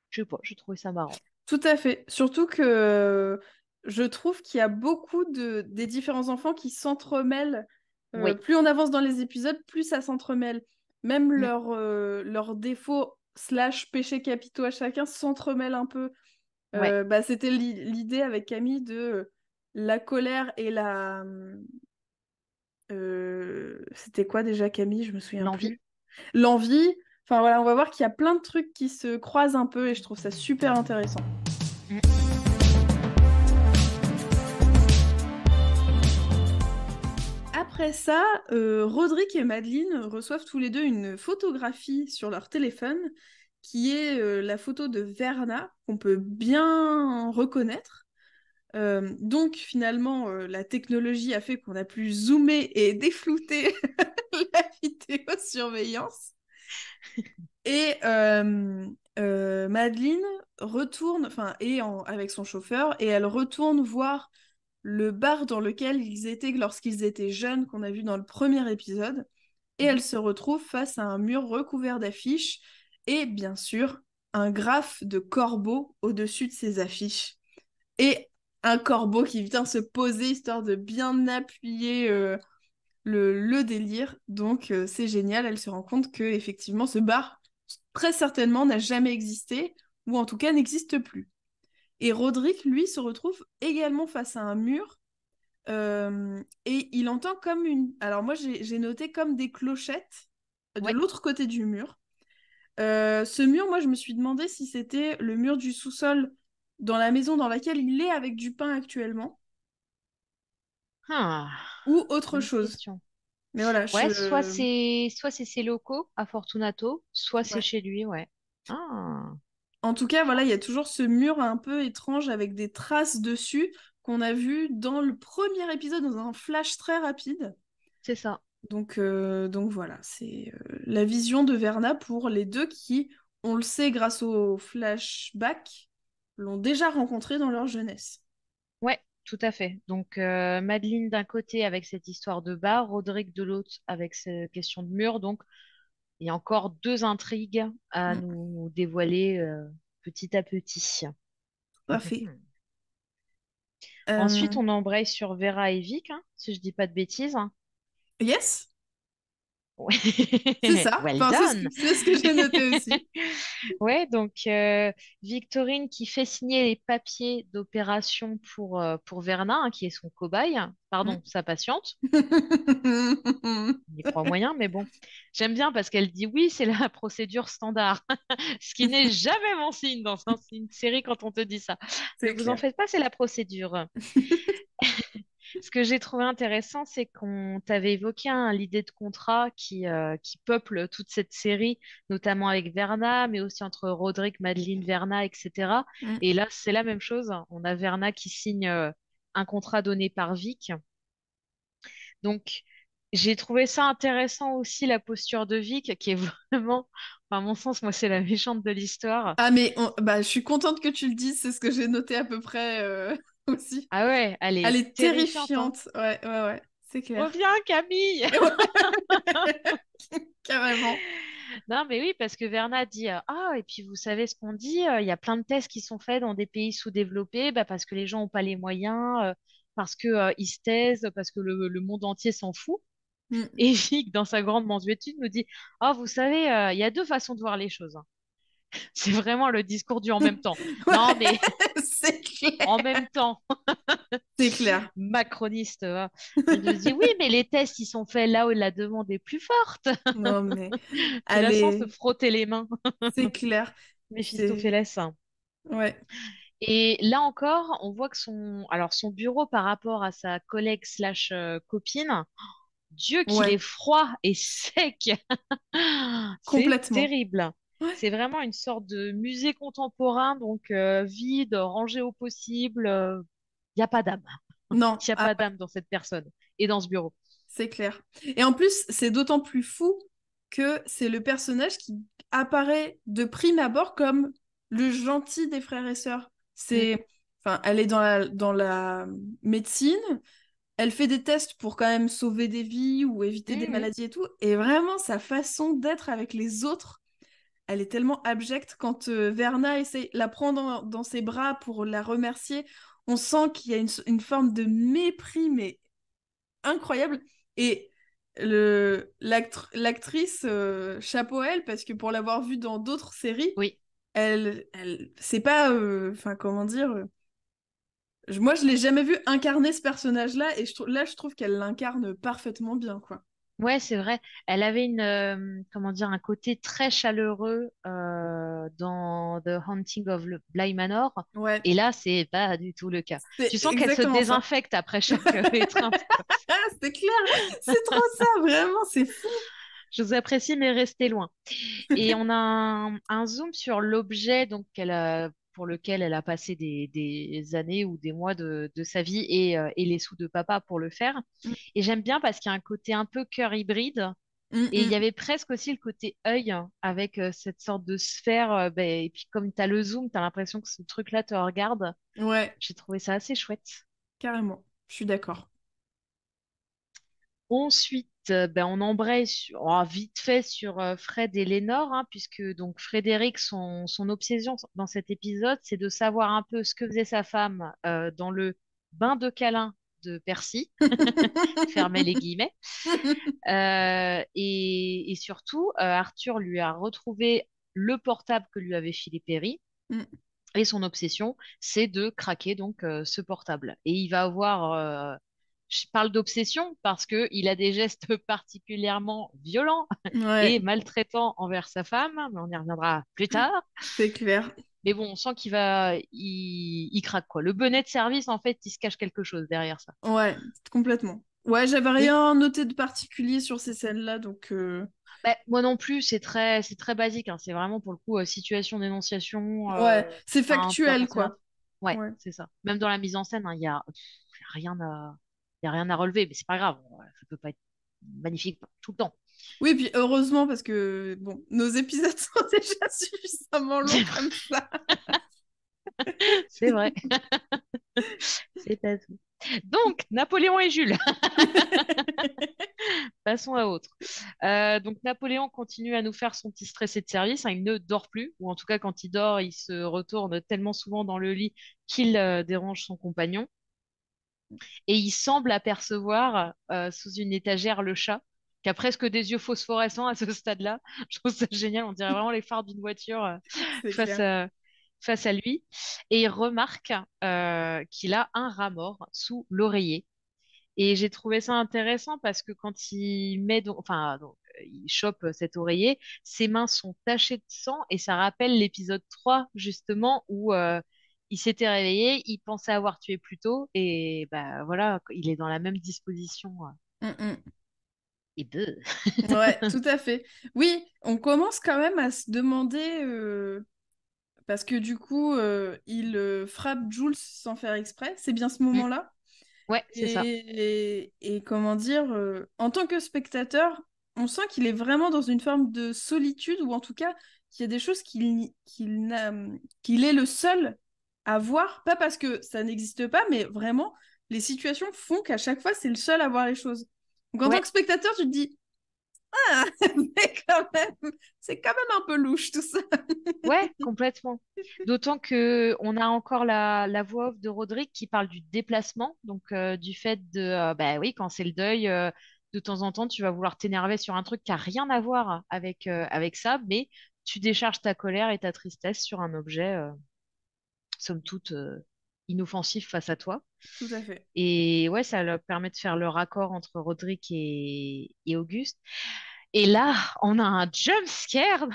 je sais pas, j'ai trouvé ça marrant. Tout à fait. Surtout que je trouve qu'il y a beaucoup des différents enfants qui s'entremêlent. Oui, Plus on avance dans les épisodes, plus ça s'entremêle. Même mm, leurs défauts slash péchés capitaux à chacun s'entremêlent un peu. ouais, Bah, c'était l'idée avec Camille de la colère et c'était quoi déjà Camille? Je me souviens l'envie. plus. L'envie. Enfin voilà, on va voir qu'il y a plein de trucs qui se croisent un peu et je trouve ça super intéressant. Mm, Après ça, Roderick et Madeleine reçoivent tous les deux une photographie sur leur téléphone qui est la photo de Verna, qu'on peut bien reconnaître. Donc finalement, la technologie a fait qu'on a pu zoomer et déflouter la vidéosurveillance. Et Madeleine retourne, enfin, avec son chauffeur, et elle retourne voir le bar dans lequel ils étaient lorsqu'ils étaient jeunes, qu'on a vu dans le premier épisode. Et mhm. elle se retrouve face à un mur recouvert d'affiches et bien sûr un graphe de corbeau au-dessus de ces affiches. Et un corbeau qui vient se poser histoire de bien appuyer le délire. Donc c'est génial, elle se rend compte que effectivement ce bar très certainement n'a jamais existé ou en tout cas n'existe plus. Et Roderick, lui, se retrouve également face à un mur et il entend comme une... Alors moi, j'ai noté comme des clochettes de Ouais. l'autre côté du mur. Ce mur, moi, je me suis demandé si c'était le mur du sous-sol dans la maison dans laquelle il est avec du pain actuellement Ah, ou autre bonne chose. question. Mais voilà, Ouais, je... soit c'est ses locaux à Fortunato, soit c'est Ouais. chez lui, ouais. Ah, En tout cas, voilà, il y a toujours ce mur un peu étrange avec des traces dessus qu'on a vu dans le premier épisode dans un flash très rapide. c'est ça. Donc voilà, c'est la vision de Verna pour les deux qui, on le sait grâce au flashback, l'ont déjà rencontré dans leur jeunesse. Ouais, tout à fait. Donc, Madeleine d'un côté avec cette histoire de bar, Roderick de l'autre avec cette question de mur. Donc, il y a encore deux intrigues à Mm, nous dévoiler petit à petit. parfait. Mhm. Euh, Ensuite, on embraye sur Vera et Vic, hein, si je dis pas de bêtises. yes, Ouais. c'est ça. Well Enfin, done. c'est ce que j'ai noté aussi. Ouais, donc Victorine qui fait signer les papiers d'opération pour Verna, hein, qui est son cobaye, Mm. pardon, sa patiente. On y croit moyen, mais bon. J'aime bien parce qu'elle dit oui, c'est la procédure standard. Ce qui n'est jamais mon signe dans une série quand on te dit ça. Ne C'est vous en clair. faites pas, c'est la procédure. Ce que j'ai trouvé intéressant, c'est qu'on t'avait évoqué l'idée de contrat qui peuple toute cette série, notamment avec Verna, mais aussi entre Roderick, Madeleine, Verna, etc. Mm. Et là, c'est la même chose. On a Verna qui signe un contrat donné par Vic. Donc, J'ai trouvé ça intéressant aussi, la posture de Vic, qui est vraiment, enfin, à mon sens, moi, c'est la méchante de l'histoire. Ah, mais bah, je suis contente que tu le dises, c'est ce que j'ai noté à peu près aussi. Ah ouais, elle Elle est est terrifiante, hein. terrifiante. Ouais, ouais, ouais, c'est clair. Reviens, Camille! Carrément. Non, mais oui, parce que Verna dit ah, et puis vous savez ce qu'on dit, il y a plein de tests qui sont faits dans des pays sous-développés, bah, parce que les gens n'ont pas les moyens, parce que ils se taisent, parce que le monde entier s'en fout. Mm. Et Vic, dans sa grande mansuétude, nous dit ah, vous savez, il y a deux façons de voir les choses, hein. C'est vraiment le discours du en même temps. Non, mais Ouais, c'est en clair. même temps, C'est clair. macroniste, il nous dit oui, mais les tests, ils sont faits là où la demande est plus forte. Non, mais Tu la sens se allez, frotter les mains, c'est clair. C'est... Méphistophélès. Ouais. Et là encore, on voit que son bureau par rapport à sa collègue slash copine, Dieu qu'il est Ouais, froid et sec. C'est complètement. terrible. Ouais. C'est vraiment une sorte de musée contemporain, donc vide, rangé au possible. Il n'y a pas d'âme. Non, Il n'y a ah pas ouais, d'âme dans cette personne et dans ce bureau. c'est clair. Et en plus, c'est d'autant plus fou que c'est le personnage qui apparaît de prime abord comme le gentil des frères et sœurs. Mm. Enfin, elle est dans la médecine, elle fait des tests pour quand même sauver des vies ou éviter des Mhm. maladies et tout. Et vraiment, sa façon d'être avec les autres, elle est tellement abjecte. Quand Verna la prend dans ses bras pour la remercier, on sent qu'il y a une forme de mépris, mais incroyable. Et l'actrice, chapeau à elle, parce que pour l'avoir vue dans d'autres séries, Oui. c'est pas, enfin, comment dire, moi, je l'ai jamais vue incarner ce personnage-là, et là, je trouve qu'elle l'incarne parfaitement bien, quoi. Ouais, c'est vrai. Elle avait comment dire, un côté très chaleureux dans The Haunting of Bly Manor. Ouais, Et là, c'est pas du tout le cas. c'est Tu sens qu'elle se exactement ça. désinfecte après chaque étreinte. Ah, c'est clair, c'est trop ça, vraiment, c'est fou. Je vous apprécie, mais restez loin. Et on a un zoom sur l'objet donc pour lequel elle a passé des années ou des mois de sa vie et les sous de papa pour le faire. Mm, Et j'aime bien parce qu'il y a un côté un peu cœur hybride. mm, Et il y mm. avait presque aussi le côté œil hein, avec cette sorte de sphère. Et puis comme tu as le zoom, tu as l'impression que ce truc-là te regarde. Ouais, J'ai trouvé ça assez chouette. carrément, je suis d'accord. Ensuite, on embraye vite fait sur Fred et Lénore, hein, puisque donc Frédéric, son obsession dans cet épisode, c'est de savoir un peu ce que faisait sa femme dans le bain de câlin de Percy, fermez les guillemets. Et surtout, Arthur lui a retrouvé le portable que lui avait filé Perry. Mm. Et son obsession, c'est de craquer donc ce portable. Et il va avoir, je parle d'obsession parce que il a des gestes particulièrement violents et Ouais, maltraitants envers sa femme, mais on y reviendra plus tard. c'est clair. Mais bon, on sent il craque quoi. Le bonnet de service, en fait, il se cache quelque chose derrière ça. Ouais, complètement. Ouais, j'avais Et rien noté de particulier sur ces scènes-là, donc moi non plus, c'est très basique, hein. C'est vraiment pour le coup situation d'énonciation. ouais, c'est T'as un factuel, personnage. quoi. Ouais, Ouais. c'est ça. Même dans la mise en scène, hein, y a rien y a rien à relever, mais c'est pas grave. Ça peut pas être magnifique tout le temps. Oui, puis heureusement, parce que bon, nos épisodes sont déjà suffisamment longs comme ça. C'est vrai, c'est pas tout. Donc, Napoléon et Jules. Passons à autre. Donc, Napoléon continue à nous faire son petit stressé de service, hein. Il ne dort plus, ou en tout cas, quand il dort, il se retourne tellement souvent dans le lit qu'il dérange son compagnon. Et il semble apercevoir sous une étagère le chat, qui a presque des yeux phosphorescents à ce stade-là. Je trouve ça génial, on dirait vraiment les phares d'une voiture C'est face clair. à, face à lui. Et il remarque qu'il a un rat mort sous l'oreiller. Et j'ai trouvé ça intéressant parce que quand il met il chope cet oreiller, ses mains sont tachées de sang et ça rappelle l'épisode 3 justement où il s'était réveillé, il pensait avoir tué plus tôt et bah voilà, il est dans la même disposition. Mm, mm. Et beuh. Ouais, tout à fait. Oui, on commence quand même à se demander, parce que du coup, il frappe Jules sans faire exprès. C'est bien ce Mm. moment-là. Ouais, c'est ça. Et comment dire, en tant que spectateur, on sent qu'il est vraiment dans une forme de solitude, ou en tout cas qu'il y a des choses qu'il est le seul à voir, pas parce que ça n'existe pas, mais vraiment, les situations font qu'à chaque fois, c'est le seul à voir les choses. Donc en tant Ouais, que spectateur, tu te dis, ah, c'est quand même un peu louche tout ça. ouais, complètement. D'autant que on a encore la voix off de Roderick qui parle du déplacement, donc du fait de, bah oui, quand c'est le deuil, de temps en temps, tu vas vouloir t'énerver sur un truc qui a rien à voir avec ça, mais tu décharges ta colère et ta tristesse sur un objet, somme toute, inoffensif face à toi. Tout à fait. Et ouais, ça leur permet de faire le raccord entre Roderick et Auguste. Et là, on a un jump scare.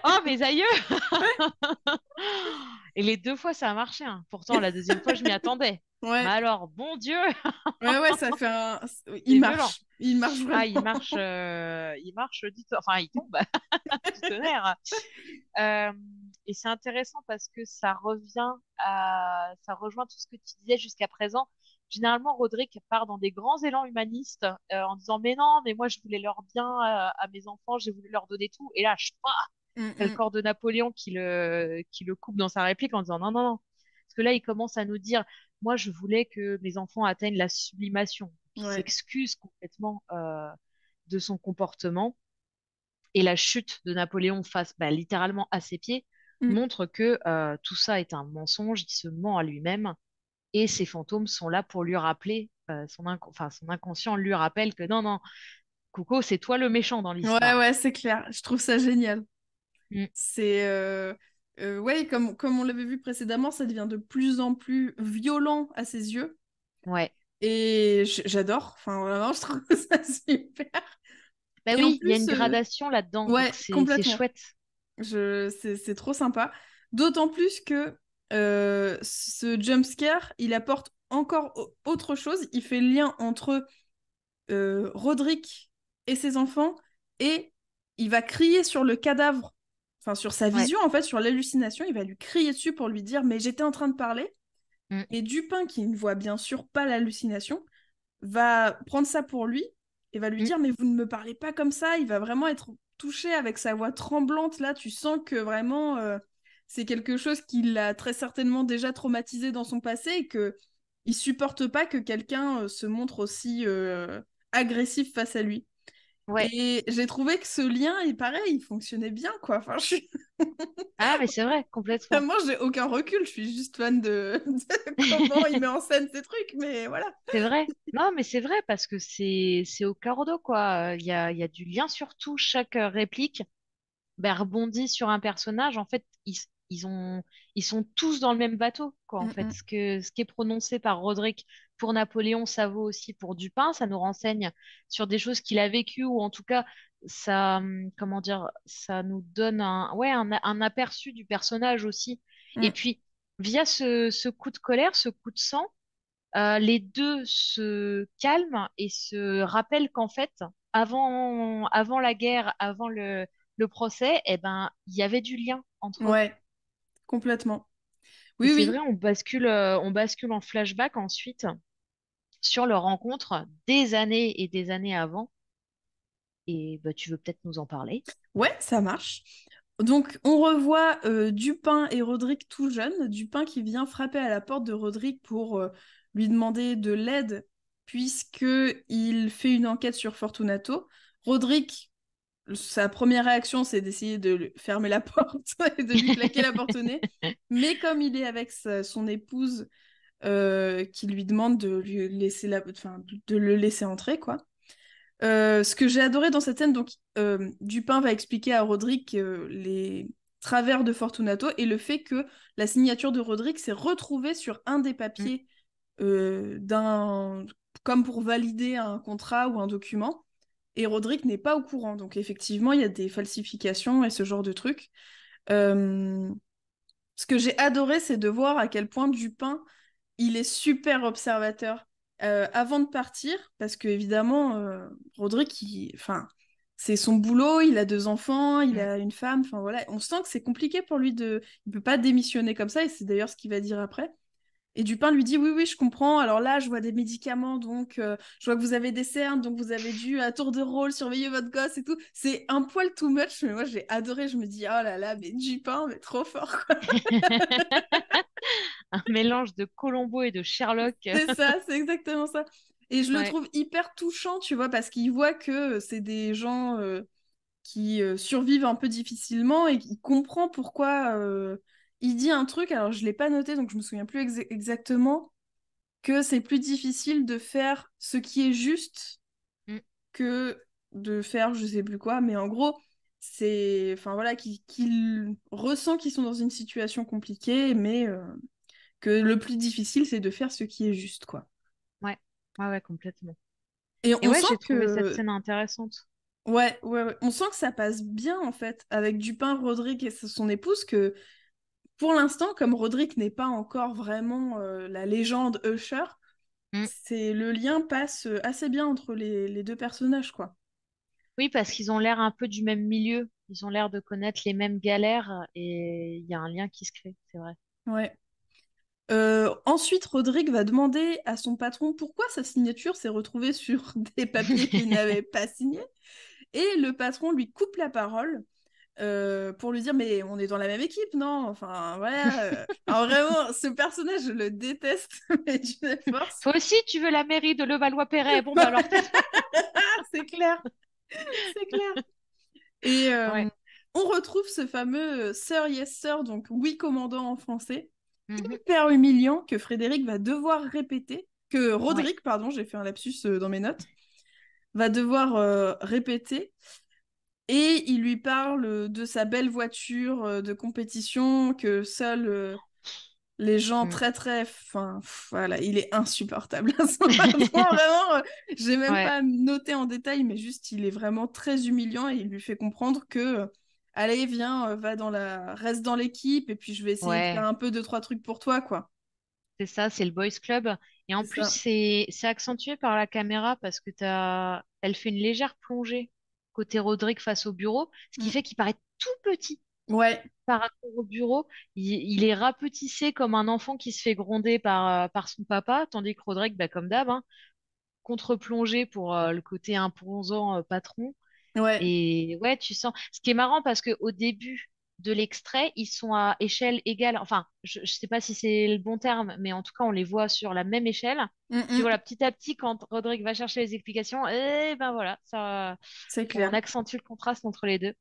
Oh, mes aïeux! Et les deux fois, ça a marché, hein. Pourtant, la deuxième fois, je m'y attendais. Mais Ouais, alors, bon Dieu, ouais, ça fait un... c'est violent. Il marche Ah, vraiment. il marche enfin, il tombe du tonnerre. Euh, et c'est intéressant parce que ça rejoint tout ce que tu disais jusqu'à présent. Généralement, Roderick part dans des grands élans humanistes en disant, mais non, mais moi, je voulais leur bien à mes enfants, j'ai voulu leur donner tout. Et là, Mm, t'as le mm. corps de Napoléon qui le coupe dans sa réplique en disant non, non, non. Parce que là, il commence à nous dire, moi, je voulais que mes enfants atteignent la sublimation. Puis il Ouais. s'excuse complètement de son comportement. Et la chute de Napoléon face, bah, littéralement à ses pieds, Mm. montre que tout ça est un mensonge, il se ment à lui-même. Et ces fantômes sont là pour lui rappeler, son inconscient lui rappelle que non, non, Coco, c'est toi le méchant dans Ouais, l'histoire. ouais, c'est clair. Je trouve ça génial. Mm. C'est... ouais, comme on l'avait vu précédemment, ça devient de plus en plus violent à ses yeux. Ouais. Et j'adore. Enfin, vraiment, je trouve ça super. Bah Et en oui, il y a une plus, gradation là-dedans, donc ouais, c'est complètement. chouette. C'est trop sympa. D'autant plus que ce jumpscare, il apporte encore autre chose. Il fait le lien entre Roderick et ses enfants, et il va crier sur le cadavre, enfin sur sa Ouais. vision, en fait, sur l'hallucination. Il va lui crier dessus pour lui dire, mais j'étais en train de parler. Mm. Et Dupin, qui ne voit bien sûr pas l'hallucination, va prendre ça pour lui et va lui Mm. dire, mais vous ne me parlez pas comme ça. Il va vraiment être touché avec sa voix tremblante. Là, tu sens que vraiment, c'est quelque chose qui l'a très certainement déjà traumatisé dans son passé, et que il supporte pas que quelqu'un se montre aussi agressif face à lui. Ouais. Et j'ai trouvé que ce lien, et pareil, il fonctionnait bien, quoi. Enfin, Ah, mais c'est vrai, complètement. moi, j'ai aucun recul. Je suis juste fan de comment il met en scène ces trucs, mais voilà. C'est vrai. Non, mais c'est vrai parce que c'est au cordeau, quoi. Il y a du lien sur tout. Chaque réplique ben, rebondit sur un personnage. En fait, ils sont tous dans le même bateau, quoi. En Mm, fait, mm. ce qui est prononcé par Roderick pour Napoléon, ça vaut aussi pour Dupin. Ça nous renseigne sur des choses qu'il a vécues, ou en tout cas, ça, comment dire, ça nous donne un aperçu du personnage aussi. Et Mm. puis, via ce coup de colère, ce coup de sang, les deux se calment et se rappellent qu'en fait, avant la guerre, avant le procès, eh ben, il y avait du lien entre eux. Ouais, complètement. Et Oui, c'est oui. vrai, on bascule en flashback ensuite sur leur rencontre des années et des années avant. Et bah, tu veux peut-être nous en parler? Ouais, ça marche. Donc, on revoit Dupin et Roderick tout jeunes. Dupin qui vient frapper à la porte de Roderick pour lui demander de l'aide, puisque il fait une enquête sur Fortunato. Roderick, sa première réaction, c'est d'essayer de fermer la porte et de lui claquer la porte au nez. Mais comme il est avec son épouse, qui lui demande de lui laisser enfin, de le laisser entrer, quoi. Ce que j'ai adoré dans cette scène, donc Dupin va expliquer à Roderick les travers de Fortunato, et le fait que la signature de Roderick s'est retrouvée sur un des Mm, papiers comme pour valider un contrat ou un document, et Roderick n'est pas au courant. Donc effectivement, il y a des falsifications et ce genre de trucs. Euh, Ce que j'ai adoré, c'est de voir à quel point Dupin, il est super observateur avant de partir, parce que évidemment, Roderick, enfin, c'est son boulot, il a deux enfants, il mm. a une femme, enfin voilà, on sent que c'est compliqué pour lui il peut pas démissionner comme ça, et c'est d'ailleurs ce qu'il va dire après. Et Dupin lui dit, oui, oui, je comprends. Alors là, je vois des médicaments, donc je vois que vous avez des cernes, donc vous avez dû, à tour de rôle, surveiller votre gosse et tout. C'est un poil too much, mais moi, j'ai adoré. Je me dis, oh là là, mais Dupin, mais trop fort, quoi. Un mélange de Columbo et de Sherlock. C'est ça, c'est exactement ça. Et je le Ouais. trouve hyper touchant, tu vois, parce qu'il voit que c'est des gens qui survivent un peu difficilement et il comprend pourquoi il dit un truc. Alors, je l'ai pas noté, donc je me souviens plus exactement, que c'est plus difficile de faire ce qui est juste Mm. que de faire je sais plus quoi. Mais en gros, c'est, enfin voilà, qu'il ressent qu'ils sont dans une situation compliquée, mais que le plus difficile, c'est de faire ce qui est juste, quoi. Ouais. Ouais, ouais, complètement. Et Et on ouais, sent j'ai trouvé cette que scène intéressante. ouais, ouais, ouais. On sent que ça passe bien en fait avec Dupin, Roderick et son épouse, que pour l'instant, comme Roderick n'est pas encore vraiment la légende Usher, Mm. c'est le lien passe assez bien entre les deux personnages, quoi. Oui, parce qu'ils ont l'air un peu du même milieu. Ils ont l'air de connaître les mêmes galères et il y a un lien qui se crée, c'est vrai. Ouais. Ensuite, Roderick va demander à son patron pourquoi sa signature s'est retrouvée sur des papiers qu'il n'avait pas signés. Et le patron lui coupe la parole pour lui dire mais on est dans la même équipe, non? Enfin voilà. Alors vraiment, ce personnage, je le déteste, mais d'une force. Toi aussi, tu veux la mairie de Levallois-Perret? Bon, bah alors peut-être. C'est clair, c'est clair. Et Ouais. on retrouve ce fameux Sir Yes Sir, donc oui commandant en français, Mhm. hyper humiliant que Frédéric va devoir répéter, que Ouais. Roderick, pardon, j'ai fait un lapsus dans mes notes, va devoir répéter. Et il lui parle de sa belle voiture de compétition que seuls les gens Mm. très très... Enfin, voilà, il est insupportable à son patron, vraiment. J'ai même Ouais. pas noté en détail, mais juste, il est vraiment très humiliant et il lui fait comprendre que, allez, viens, reste dans l'équipe et puis je vais essayer de faire Ouais. un peu deux, trois trucs pour toi, quoi. C'est ça, c'est le Boys Club. Et en C'est plus, ça. c'est accentué par la caméra parce que elle fait une légère plongée côté Roderick face au bureau, ce qui Mm. fait qu'il paraît tout petit Ouais, par rapport au bureau. Il est rapetissé comme un enfant qui se fait gronder par son papa, tandis que Roderick, bah, comme d'hab, hein, contre-plongée pour le côté imposant patron. ouais. Et ouais, tu sens. Ce qui est marrant parce que au début de l'extrait, ils sont à échelle égale. Enfin, je sais pas si c'est le bon terme, mais en tout cas, on les voit sur la même échelle. Mm, Puis mm. voilà, petit à petit, quand Roderick va chercher les explications, et ben voilà, ça, C'est on clair. accentue le contraste entre les deux.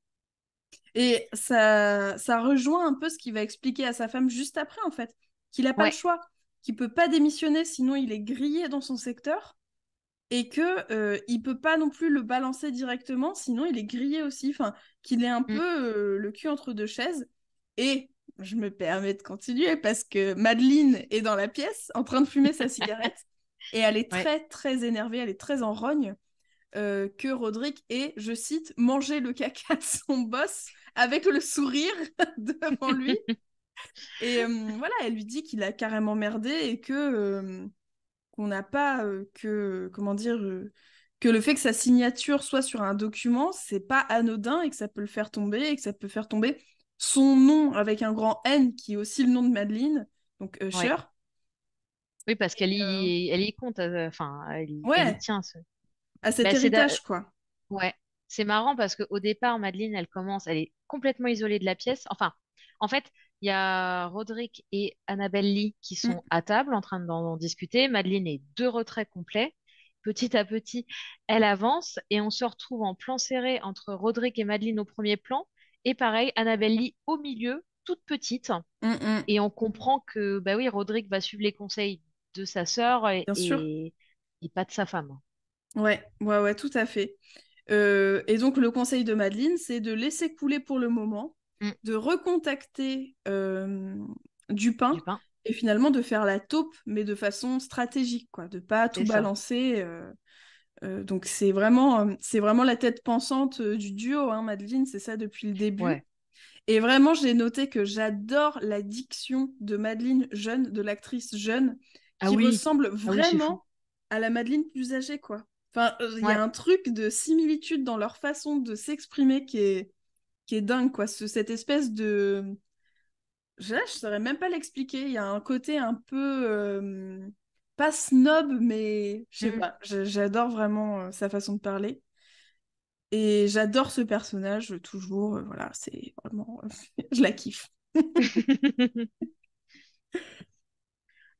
Et ça rejoint un peu ce qu'il va expliquer à sa femme juste après, en fait, qu'il n'a pas le Ouais. choix, qu'il peut pas démissionner, sinon il est grillé dans son secteur, et que il peut pas non plus le balancer directement, sinon il est grillé aussi, enfin, qu'il est un Mm. peu le cul entre deux chaises. Et je me permets de continuer parce que Madeleine est dans la pièce, en train de fumer sa cigarette, et elle est Ouais. très très énervée, elle est très en rogne que Roderick ait, je cite, mangé le caca de son boss avec le sourire devant lui. Et voilà, elle lui dit qu'il a carrément merdé et que qu'on n'a pas que comment dire que le fait que sa signature soit sur un document, c'est pas anodin et que ça peut le faire tomber et que ça peut faire tomber son nom avec un grand N qui est aussi le nom de Madeleine, donc Ouais. Usher. Oui, parce Euh, elle y compte, enfin, elle y ouais, tient. à cet Bah, héritage quoi. ouais, c'est marrant parce qu'au départ, Madeleine, elle est complètement isolée de la pièce. Enfin, en fait, il y a Roderick et Annabelle Lee qui Mm. sont à table en train d'en discuter. Madeleine est de retrait complet. Petit à petit, elle avance et on se retrouve en plan serré entre Roderick et Madeleine au premier plan. Et pareil, Annabelle Lee au milieu, toute petite. Mm, mm. Et on comprend que, bah oui, Roderick va suivre les conseils de sa sœur Bien sûr. et pas de sa femme. Ouais, ouais, ouais, tout à fait. Et donc, le conseil de Madeleine, c'est de laisser couler pour le moment, Mm, de recontacter Dupin du pain, et finalement de faire la taupe, mais de façon stratégique, quoi, de pas tout c'est ça. balancer. Donc, c'est vraiment la tête pensante du duo, hein, Madeleine, c'est ça depuis le début. Ouais. Et vraiment, j'ai noté que j'adore la diction de Madeleine jeune, de l'actrice jeune, Ah qui oui, ressemble ah oui, c'est fou. vraiment à la Madeleine plus âgée, quoi. Enfin, il y a Ouais, un truc de similitude dans leur façon de s'exprimer qui est dingue, quoi. Cette espèce Je saurais même pas l'expliquer. Il y a un côté un peu pas snob, mais je sais Mm. pas. J'adore vraiment sa façon de parler. Et j'adore ce personnage toujours. Voilà, c'est vraiment. Je la kiffe.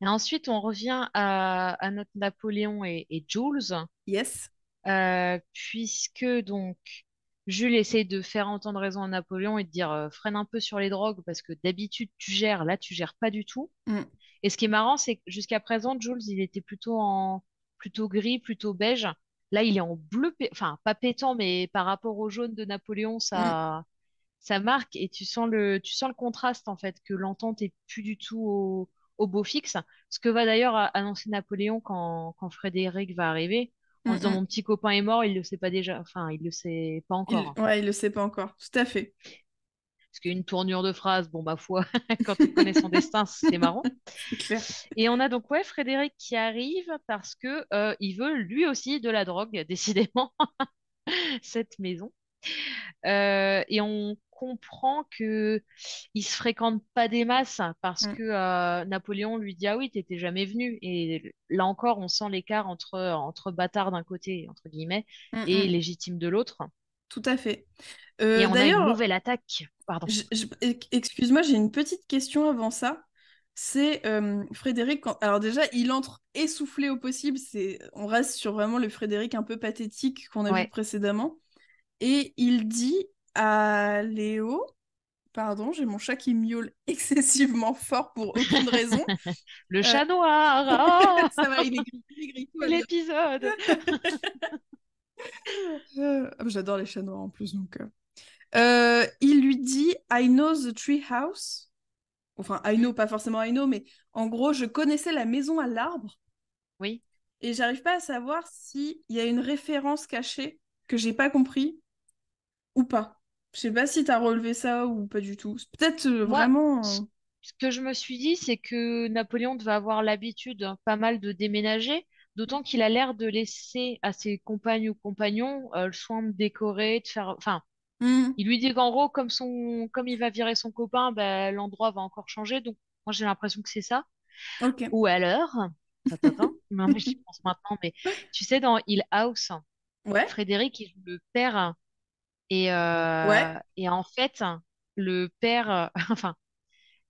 Et ensuite, on revient à notre Napoléon et Jules, Yes. puisque donc Jules essaie de faire entendre raison à Napoléon et de dire freine un peu sur les drogues parce que d'habitude tu gères, là tu gères pas du tout. Mm, Et ce qui est marrant, c'est que jusqu'à présent, Jules, il était plutôt gris, plutôt beige. Là, il est en bleu, enfin pas pétant, mais par rapport au jaune de Napoléon, mm, ça marque et tu sens le contraste en fait, que l'entente est plus du tout au beau fixe. Ce que va d'ailleurs annoncer Napoléon quand Frédéric va arriver, mm, en disant mm. mon petit copain est mort, il le sait pas déjà, enfin il le sait pas encore. Ouais, il le sait pas encore. Tout à fait. Parce qu'une tournure de phrase, bon ma foi, quand il connaît son destin, c'est marrant. C'est clair. Et on a donc ouais Frédéric qui arrive parce que il veut lui aussi de la drogue, décidément, cette maison. Et on comprend que il se fréquente pas des masses parce Mm, que Napoléon lui dit ah oui t'étais jamais venu. Et là encore on sent l'écart entre bâtard d'un côté entre guillemets mm, et mm. légitime de l'autre. Tout à fait. Et on a une D'ailleurs, nouvelle attaque. Pardon. excuse-moi, j'ai une petite question avant ça. C'est Frédéric, alors déjà, il entre essoufflé au possible. On reste sur vraiment le Frédéric un peu pathétique qu'on a vu Ouais. précédemment. Et il dit à Léo, pardon, j'ai mon chat qui miaule excessivement fort pour aucune raison. Le Euh, chat noir. Ah, ça va, il est gris, tout va bien. l'épisode. J'adore les chats noirs en plus, donc. Il lui dit I know the tree house. Enfin, I Mm. know, pas forcément I know, mais en gros, je connaissais la maison à l'arbre Oui. et j'arrive pas à savoir s'il y a une référence cachée que j'ai pas compris ou pas. Je sais pas si t'as relevé ça ou pas du tout. C'est peut-être Moi, vraiment. ce que je me suis dit, c'est que Napoléon devait avoir l'habitude pas mal de déménager, d'autant qu'il a l'air de laisser à ses compagnes ou compagnons le soin de décorer, de faire. Enfin, Hmm, il lui dit qu'en gros, comme il va virer son copain, ben, l'endroit va encore changer. Donc, moi, j'ai l'impression que c'est ça. ok. Ou alors, tatatin, non, mais j'y pense maintenant, mais tu sais, dans Hill House, Ouais, Frédéric, il joue le père, ouais, et en fait, le père, enfin,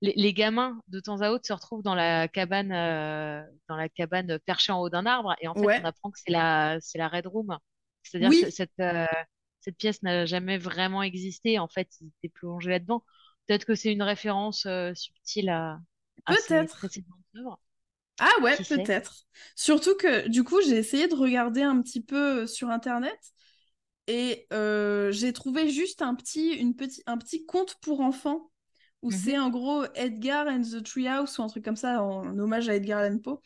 les gamins, de temps à autre, se retrouvent dans la cabane perchée en haut d'un arbre, et en fait, on ouais. apprend que c'est la Red Room. C'est-à-dire que Oui, cette pièce n'a jamais vraiment existé. En fait, ils étaient plongés là-dedans. Peut-être que c'est une référence subtile à ses peut-être. précédentes œuvres. Ah ouais, Qui sait? peut-être. Surtout que du coup, j'ai essayé de regarder un petit peu sur Internet. Et j'ai trouvé juste un petit conte pour enfants où c'est Mhm. en gros Edgar and the Treehouse ou un truc comme ça en hommage à Edgar Allan Poe.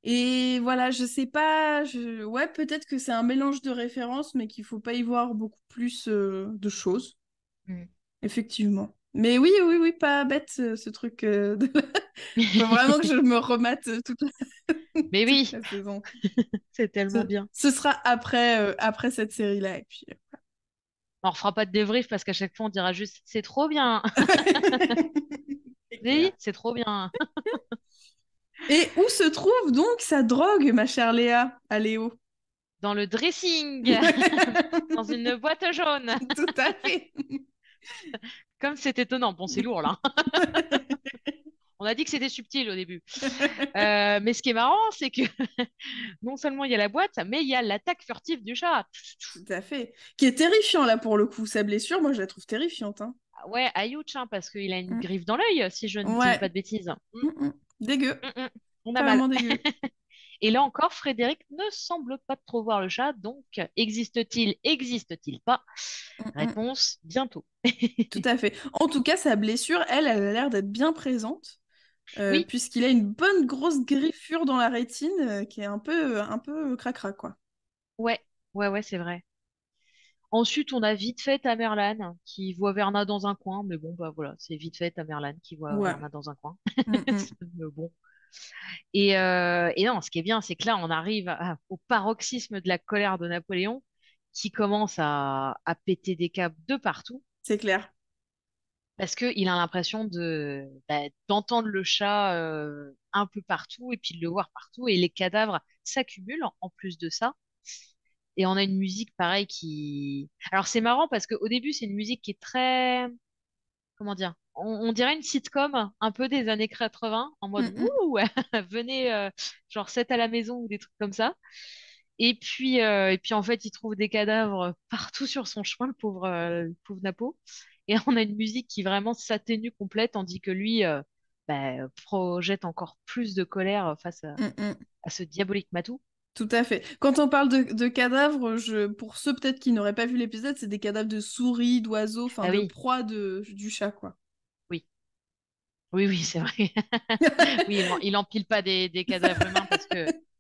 Et voilà, je sais pas, ouais, peut-être que c'est un mélange de références, mais qu'il faut pas y voir beaucoup plus de choses, Mm. effectivement. Mais oui, oui, oui, pas bête ce truc. Faut vraiment que je me remate Mais toute oui, la saison. c'est tellement Ce, bien. ce sera après cette série-là. Et puis... On refera pas de débrief parce qu'à chaque fois, on dira juste c'est trop bien. C'est clair. Oui, c'est trop bien. Et où se trouve donc sa drogue, ma chère Léa, à Léo? Dans le dressing, dans une boîte jaune. Tout à fait. Comme c'est étonnant. Bon, c'est lourd là. On a dit que c'était subtil au début. Mais ce qui est marrant, c'est que non seulement il y a la boîte, mais il y a l'attaque furtive du chat. Tout à fait. Qui est terrifiant là pour le coup. Sa blessure, moi je la trouve terrifiante, hein. Ouais, Ayouch, hein, parce qu'il a une Mm. griffe dans l'œil, si je ne dis Ouais. pas de bêtises. Mm, mm. Dégueu. On a mal. Carrément dégueu. Et là encore, Frédéric ne semble pas trop voir le chat, donc existe-t-il pas? Mm, mm. Réponse, bientôt. Tout à fait. En tout cas, sa blessure, elle a l'air d'être bien présente, Oui, puisqu'il a une bonne grosse griffure dans la rétine qui est un peu cracra, quoi. ouais, ouais, ouais, c'est vrai. Ensuite, on a vite fait Tamerlan qui voit Verna dans un coin, mais bon, bah voilà, c'est vite fait Tamerlan qui voit Ouais. Verna dans un coin. Mm, mm. Mais bon. Et non, ce qui est bien, c'est que là, on arrive au paroxysme de la colère de Napoléon qui commence à péter des câbles de partout. C'est clair. Parce qu'il a l'impression d'entendre le chat un peu partout et puis de le voir partout. Et les cadavres s'accumulent en plus de ça. Et on a une musique pareil qui... Alors c'est marrant parce qu'au début, c'est une musique qui est très... Comment dire? On dirait une sitcom un peu des années 80, en mode Mm, «Wouh, venez, genre 7 à la maison» ou des trucs comme ça. Et puis en fait, il trouve des cadavres partout sur son chemin, le pauvre Napo. Et on a une musique qui vraiment s'atténue complète, tandis que lui projette encore plus de colère face mm, mm. à ce diabolique Matou. Tout à fait. Quand on parle de cadavres, pour ceux peut-être qui n'auraient pas vu l'épisode, c'est des cadavres de souris, d'oiseaux, enfin Ah de oui, proies du chat, quoi. oui, oui, oui, c'est vrai. Oui, il empile pas des cadavres humains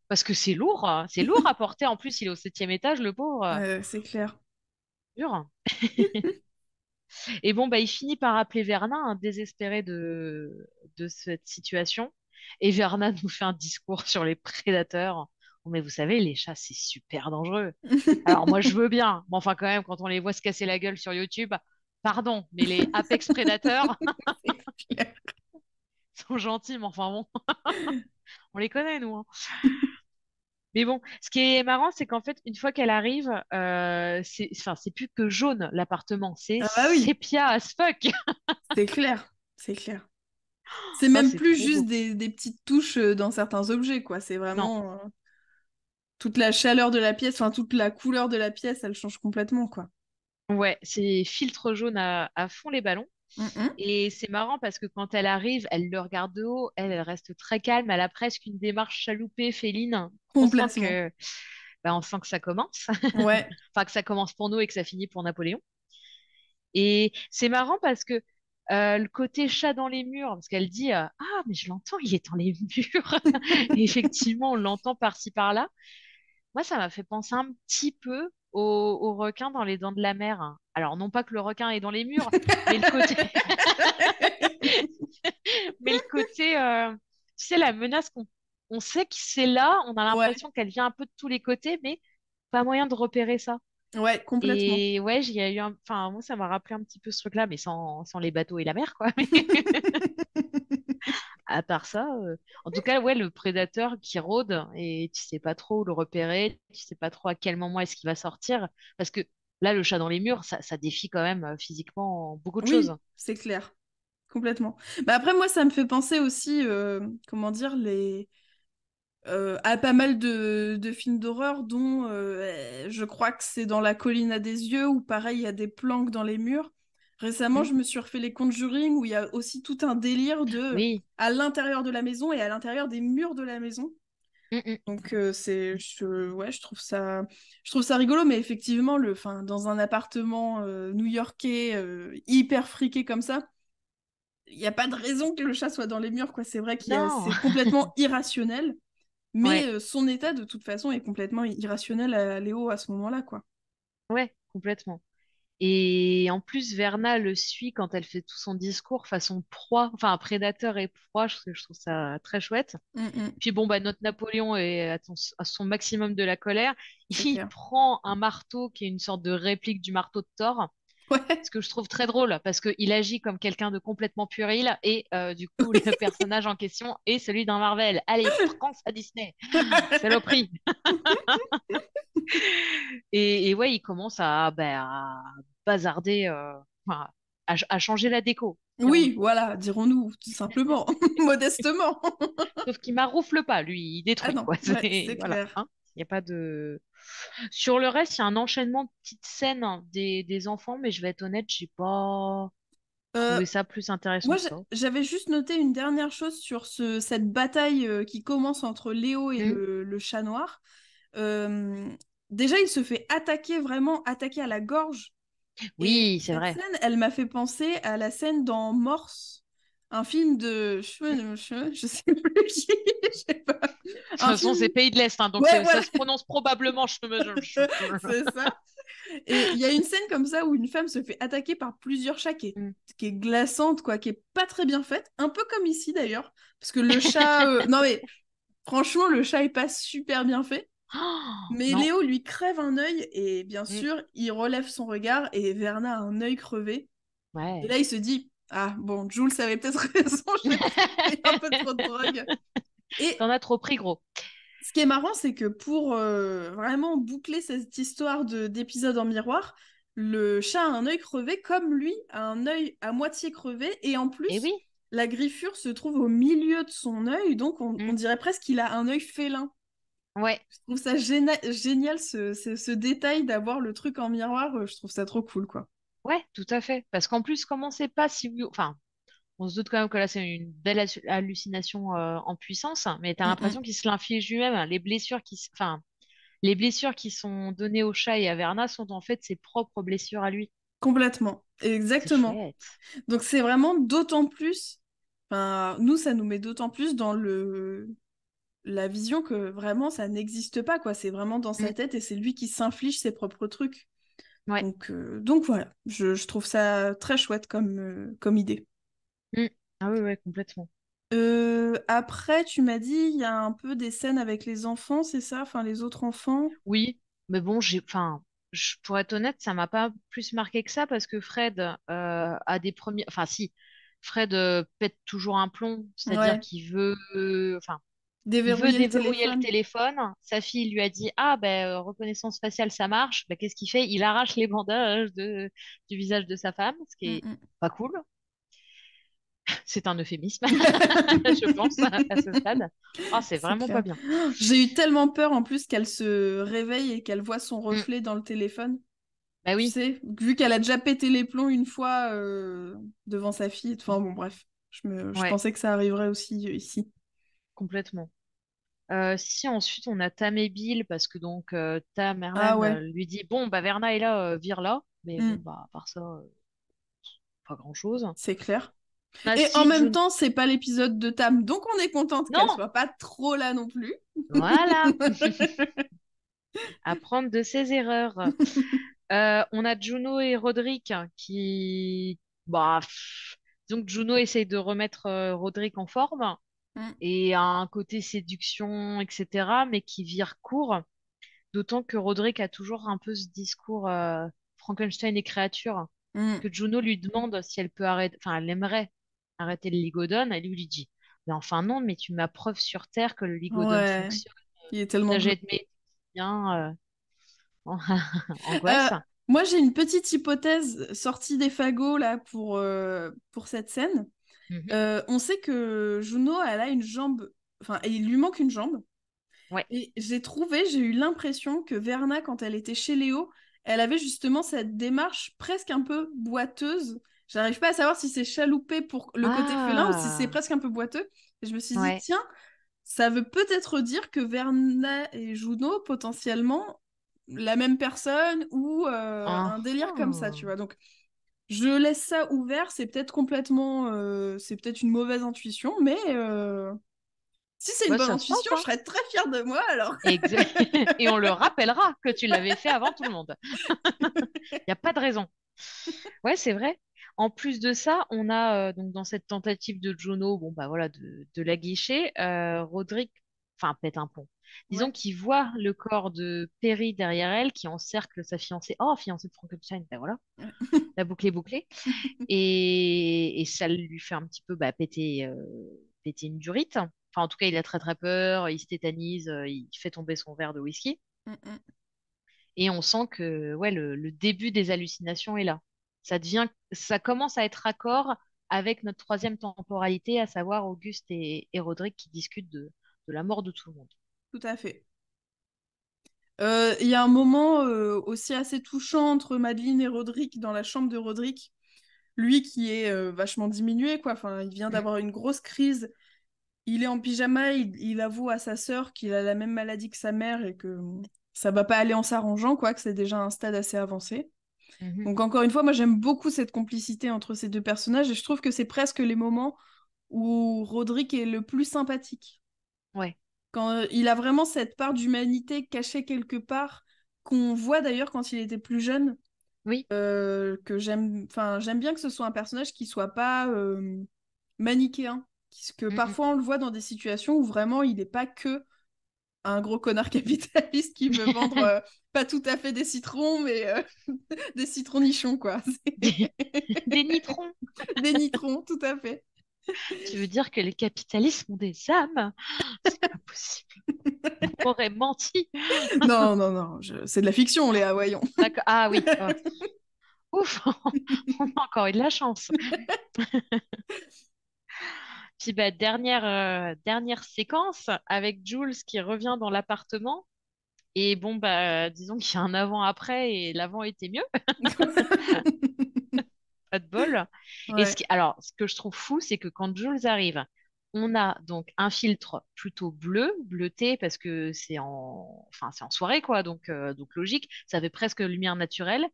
parce que c'est lourd, hein. C'est lourd à porter. En plus, il est au 7e étage, le pauvre. C'est clair. Dur. Et bon, bah, il finit par appeler Verna, hein, désespéré de cette situation. Et Verna nous fait un discours sur les prédateurs. Oh, mais vous savez, les chats, c'est super dangereux. Alors moi, je veux bien. Mais enfin, quand même, quand on les voit se casser la gueule sur YouTube, pardon, mais les Apex Predators C'est clair. sont gentils, mais enfin bon, on les connaît, nous, hein. Mais bon, ce qui est marrant, c'est qu'en fait, une fois qu'elle arrive, enfin, c'est plus que jaune, l'appartement. C'est Ah bah oui, sépia as fuck. c'est clair. C'est clair. C'est Oh, même c'est plus trop juste beau. des petites touches dans certains objets, quoi. C'est Non. vraiment toute la chaleur de la pièce, enfin toute la couleur de la pièce, elle change complètement, quoi. Ouais, c'est filtre jaune à fond les ballons. Mm, mm. Et c'est marrant parce que quand elle arrive, elle le regarde de haut, elle reste très calme, elle a presque une démarche chaloupée, féline. Complètement. On sent que ça commence. Ouais. Enfin, que ça commence pour nous et que ça finit pour Napoléon. Et c'est marrant parce que le côté chat dans les murs, parce qu'elle dit ah, mais je l'entends, il est dans les murs. Et effectivement, on l'entend par-ci par-là. Moi, ça m'a fait penser un petit peu au requin dans les dents de la mer, hein. Alors, non pas que le requin est dans les murs, mais le côté, mais le côté tu sais, la menace on sait que c'est là, on a Ouais, l'impression qu'elle vient un peu de tous les côtés, mais pas moyen de repérer ça. ouais, complètement. Et ouais, j'y ai eu enfin, moi, ça m'a rappelé un petit peu ce truc-là, mais sans les bateaux et la mer, quoi. Mais à part ça, en tout cas, ouais, le prédateur qui rôde et tu sais pas trop où le repérer, tu sais pas trop à quel moment est-ce qu'il va sortir, parce que là, le chat dans les murs, ça défie quand même physiquement beaucoup de choses. Oui, c'est clair. Complètement. Mais après, moi, ça me fait penser aussi, comment dire, à pas mal de films d'horreur dont je crois que c'est dans La colline à des yeux, où pareil, il y a des planques dans les murs. Récemment, Hmm. je me suis refait les Conjuring, où il y a aussi tout un délire Oui. à l'intérieur de la maison et à l'intérieur des murs de la maison. Hmm, hmm. Donc ouais, je trouve ça rigolo, mais effectivement, enfin, dans un appartement new-yorkais hyper friqué comme ça, il n'y a pas de raison que le chat soit dans les murs, quoi. C'est vrai Non. c'est complètement irrationnel, mais Ouais, son état, de toute façon, est complètement irrationnel à Léo à ce moment-là, quoi. ouais, complètement. Et en plus, Verna le suit quand elle fait tout son discours façon proie, enfin prédateur et proie, je trouve ça très chouette. Mm, mm, Puis bon, bah, notre Napoléon est à son maximum de la colère. c'est Il clair. prend un marteau qui est une sorte de réplique du marteau de Thor, Ouais, ce que je trouve très drôle parce qu'il agit comme quelqu'un de complètement puéril et du coup, le personnage en question est celui d'un Marvel. Allez, prends ça Disney, saloperie. Et ouais, il commence à bazarder, enfin, à changer la déco, oui, dirons-nous. voilà, dirons-nous, tout simplement, modestement. Sauf qu'il maroufle pas, lui, il Ah détruit, non, quoi. ouais, C'est, c'est voilà, clair. hein. Il n'y a pas de... Sur le reste, il y a un enchaînement de petites scènes, hein, des enfants, mais je vais être honnête, j'ai pas Euh, trouvé ça plus intéressant Moi, que ça. j'avais juste noté une dernière chose sur cette bataille qui commence entre Léo et Hmm. le chat noir. Euh, Déjà, il se fait attaquer, vraiment attaquer à la gorge. Et Oui, c'est cette vrai. scène, elle m'a fait penser à la scène dans Morse, un film de... Je sais plus qui, je sais pas. De toute Un façon, c'est film... Pays de l'Est, hein, donc Ouais, voilà, ça se prononce probablement. c'est ça. Et il y a une scène comme ça où une femme se fait attaquer par plusieurs chats Hmm. qui est glaçante, quoi, qui est pas très bien faite. Un peu comme ici d'ailleurs. Parce que le chat. Non mais franchement, le chat est pas super bien fait. Oh, Mais non. Léo lui crève un œil et bien Hmm. sûr, il relève son regard et Verna a un œil crevé. Et Ouais. là, il se dit. Ah, bon, Jules avait peut-être raison, j'ai pris un peu trop de drogue. Et T'en as trop pris, gros. ce qui est marrant, c'est que pour vraiment boucler cette histoire d'épisode en miroir, le chat a un œil crevé, comme lui a un œil à moitié crevé, et en Eh plus, oui. la griffure se trouve au milieu de son œil, donc on Mm. dirait presque qu'il a un œil félin. Ouais. Je trouve ça génial, ce détail d'avoir le truc en miroir, je trouve ça trop cool, quoi. Ouais, tout à fait. Parce qu'en plus, comment c'est pas si... Enfin, on se doute quand même que là, c'est une belle hallucination en puissance, mais t'as Mm, l'impression mm. qu'il se l'inflige lui-même. Les blessures enfin, les blessures qui sont données au chat et à Verna sont en fait ses propres blessures à lui. Complètement, C'est exactement. chouette. Donc c'est vraiment d'autant plus, enfin, nous, ça nous met d'autant plus dans la vision que vraiment ça n'existe pas, quoi. C'est vraiment dans sa Mm. tête et c'est lui qui s'inflige ses propres trucs. Ouais. Donc voilà, je trouve ça très chouette comme idée. Mm. Ah oui, ouais, complètement. Après, tu m'as dit, il y a un peu des scènes avec les enfants, c'est ça? Enfin, les autres enfants? Oui, mais bon, enfin, pour être honnête, ça m'a pas plus marqué que ça parce que Fred a des premiers, enfin si, Fred pète toujours un plomb, c'est-à-dire Ouais, qu'il veut, enfin, il veut déverrouiller le déverrouiller le téléphone. téléphone. Sa fille lui a dit, ah ben reconnaissance faciale, ça marche. Ben, qu'est-ce qu'il fait? Il arrache les bandages du visage de sa femme, ce qui Mm, est mm. pas cool. C'est un euphémisme, je pense, à ce stade. Ah, c'est C'est vraiment pas clair. bien. J'ai eu tellement peur en plus qu'elle se réveille et qu'elle voit son Mm. reflet dans le téléphone. Bah Tu oui, sais, vu qu'elle a déjà pété les plombs une fois devant sa fille. Enfin bon, bref, je ouais, pensais que ça arriverait aussi ici. complètement. Si ensuite on a Tam et Bill, parce que donc Tam, Ah Merlan ouais. lui dit bon bah Verna est là, vire là, mais bon Mm, bah à part ça, pas grand-chose. c'est clair. On a Et en si même June. temps, c'est pas l'épisode de Tam, donc on est contente qu'elle Non, soit pas trop là non plus. voilà, apprendre de ses erreurs. On a Juno et Roderick qui bah donc Juno essaye de remettre Roderick en forme Mm, et a un côté séduction, etc., mais qui vire court. D'autant que Roderick a toujours un peu ce discours Frankenstein et créature, mm. que Juno lui demande si elle peut arrêter, enfin, elle aimerait arrêter le ligodone, et lui dit, mais enfin non, mais tu m'as preuve sur Terre que le ligodone Ouais, fonctionne, il est tellement ça glauque. jette mes bien, Euh, angoisse. Moi, j'ai une petite hypothèse sortie des fagots là pour cette scène. Mhm. On sait que Juno, elle a une jambe, enfin, il lui manque une jambe. Ouais. Et j'ai eu l'impression que Verna, quand elle était chez Léo, elle avait justement cette démarche presque un peu boiteuse. J'arrive pas à savoir si c'est chaloupé pour le côté félin ou si c'est Ah, presque un peu boiteux. Et je me suis dit, ouais. tiens, ça veut peut-être dire que Verna et Juno, potentiellement, la même personne ou Ah, un délire comme ça, tu ah. vois. Donc, je laisse ça ouvert. C'est peut-être une mauvaise intuition, mais si c'est une Ouais, bonne ça se intuition, tente, je hein. serais très fière de moi alors. Et on le rappellera que tu l'avais fait avant tout le monde. Il n'y a pas de raison. Ouais, c'est vrai. En plus de ça, on a donc dans cette tentative de Juno, bon bah voilà, de la guicher, Roderick, enfin pète un pont. Disons Ouais. qu'il voit le corps de Perry derrière elle, qui encercle sa fiancée. Oh, fiancée de Frankenstein, ben voilà, la boucle est bouclée. Et ça lui fait un petit peu bah, péter une durite. Enfin, en tout cas, il a très très peur, il se tétanise, il fait tomber son verre de whisky. Mm, mm. Et on sent que ouais, le début des hallucinations est là. Ça commence à être raccord avec notre troisième temporalité, à savoir Auguste et Roderick qui discutent de la mort de tout le monde. Tout à fait. Il y a un moment aussi assez touchant entre Madeleine et Roderick dans la chambre de Roderick. Lui qui est vachement diminué, quoi. Enfin, il vient Mm. d'avoir une grosse crise. Il est en pyjama, il avoue à sa sœur qu'il a la même maladie que sa mère et que ça va pas aller en s'arrangeant, quoi, que c'est déjà un stade assez avancé. Mhm. Donc encore une fois, moi j'aime beaucoup cette complicité entre ces deux personnages et je trouve que c'est presque les moments où Roderick est le plus sympathique. Ouais, Quand il a vraiment cette part d'humanité cachée quelque part, qu'on voit d'ailleurs quand il était plus jeune, oui. que j'aime bien que ce soit un personnage qui soit pas manichéen, que Mm, mm. parfois on le voit dans des situations où vraiment il n'est pas que un gros connard capitaliste qui veut vendre pas tout à fait des citrons, mais des citrons nichons, quoi. Des nitrons. Des nitrons, tout à fait. Tu veux dire que les capitalistes ont des âmes? C'est pas possible. On m'aurait menti. Non, c'est de la fiction, Léa, voyons. D'accord. Ah oui. Ouf, on a encore eu de la chance. Puis bah, dernière séquence avec Jules qui revient dans l'appartement. Et bon, bah, disons qu'il y a un avant-après et l'avant était mieux. Pas de bol. Et Ouais. alors, ce que je trouve fou, c'est que quand Jules arrive, on a donc un filtre plutôt bleuté, parce que c'est en soirée, quoi, donc logique, ça fait presque lumière naturelle.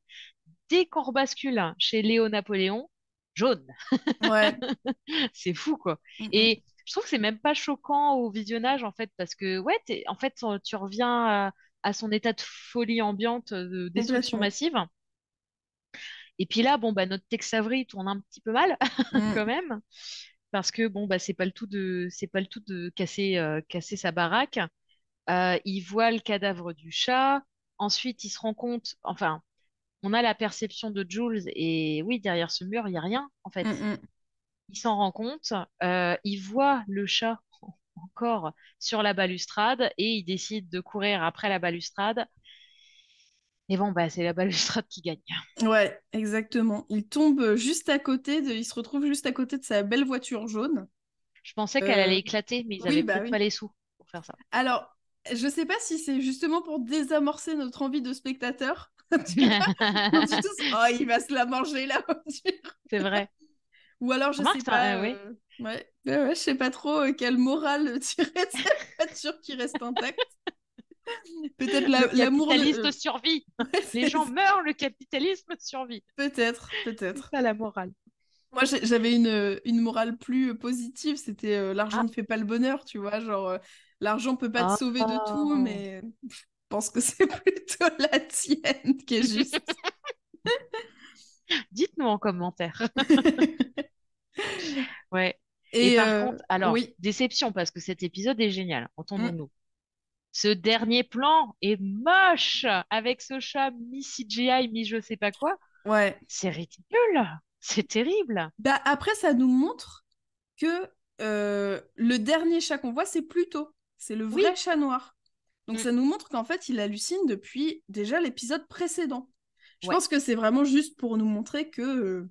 Dès qu'on rebascule chez Léo Napoléon, jaune. Ouais. C'est fou, quoi. Mm. Et je trouve que c'est même pas choquant au visionnage, en fait, parce que, ouais, en fait, tu reviens à son état de folie ambiante, de destruction Complètement. massive. Et puis là, bon, bah, notre Tex Avery tourne un petit peu mal, Mm. quand même, parce que, bon, bah, c'est pas le tout de casser sa baraque. Il voit le cadavre du chat. Ensuite, il se rend compte, enfin, on a la perception de Jules, et oui, derrière ce mur, il n'y a rien, en fait. Mm. Il s'en rend compte, il voit le chat encore sur la balustrade, et il décide de courir après la balustrade. Et bon, bah, c'est la balustrade qui gagne. Ouais, exactement. Il tombe juste à côté il se retrouve juste à côté de sa belle voiture jaune. Je pensais qu'elle Euh, allait éclater, mais ils Oui, avaient bah peut-être pas oui. les sous pour faire ça. Alors, je sais pas si c'est justement pour désamorcer notre envie de spectateur. Tu vois, on dit tous, oh, il va se la manger, la voiture. C'est vrai. Ou alors, je Remarque, sais pas. oui. Ouais, je sais pas trop quelle morale tirer de cette voiture qui reste intacte. Peut-être Le l'amour. capitaliste survit. Les gens meurent, le capitalisme survit. Peut-être, C'est peut-être. ça la morale. Moi, j'avais une morale plus positive, c'était l'argent Ah, ne fait pas le bonheur, tu vois, genre l'argent peut pas te sauver de tout, oh. mais je pense que c'est plutôt la tienne qui est juste. Dites-nous en commentaire. Ouais. Et Et par contre, alors, oui. déception, parce que cet épisode est génial, Mm. entendons-nous. Ce dernier plan est moche, avec ce chat mi-CGI, mi-je sais pas quoi. Ouais. C'est ridicule. C'est terrible. Bah, après, ça nous montre que le dernier chat qu'on voit, c'est Pluto. C'est le vrai Oui. chat noir. Donc Mm. ça nous montre qu'en fait, il hallucine depuis déjà l'épisode précédent. Je Ouais. pense que c'est vraiment juste pour nous montrer que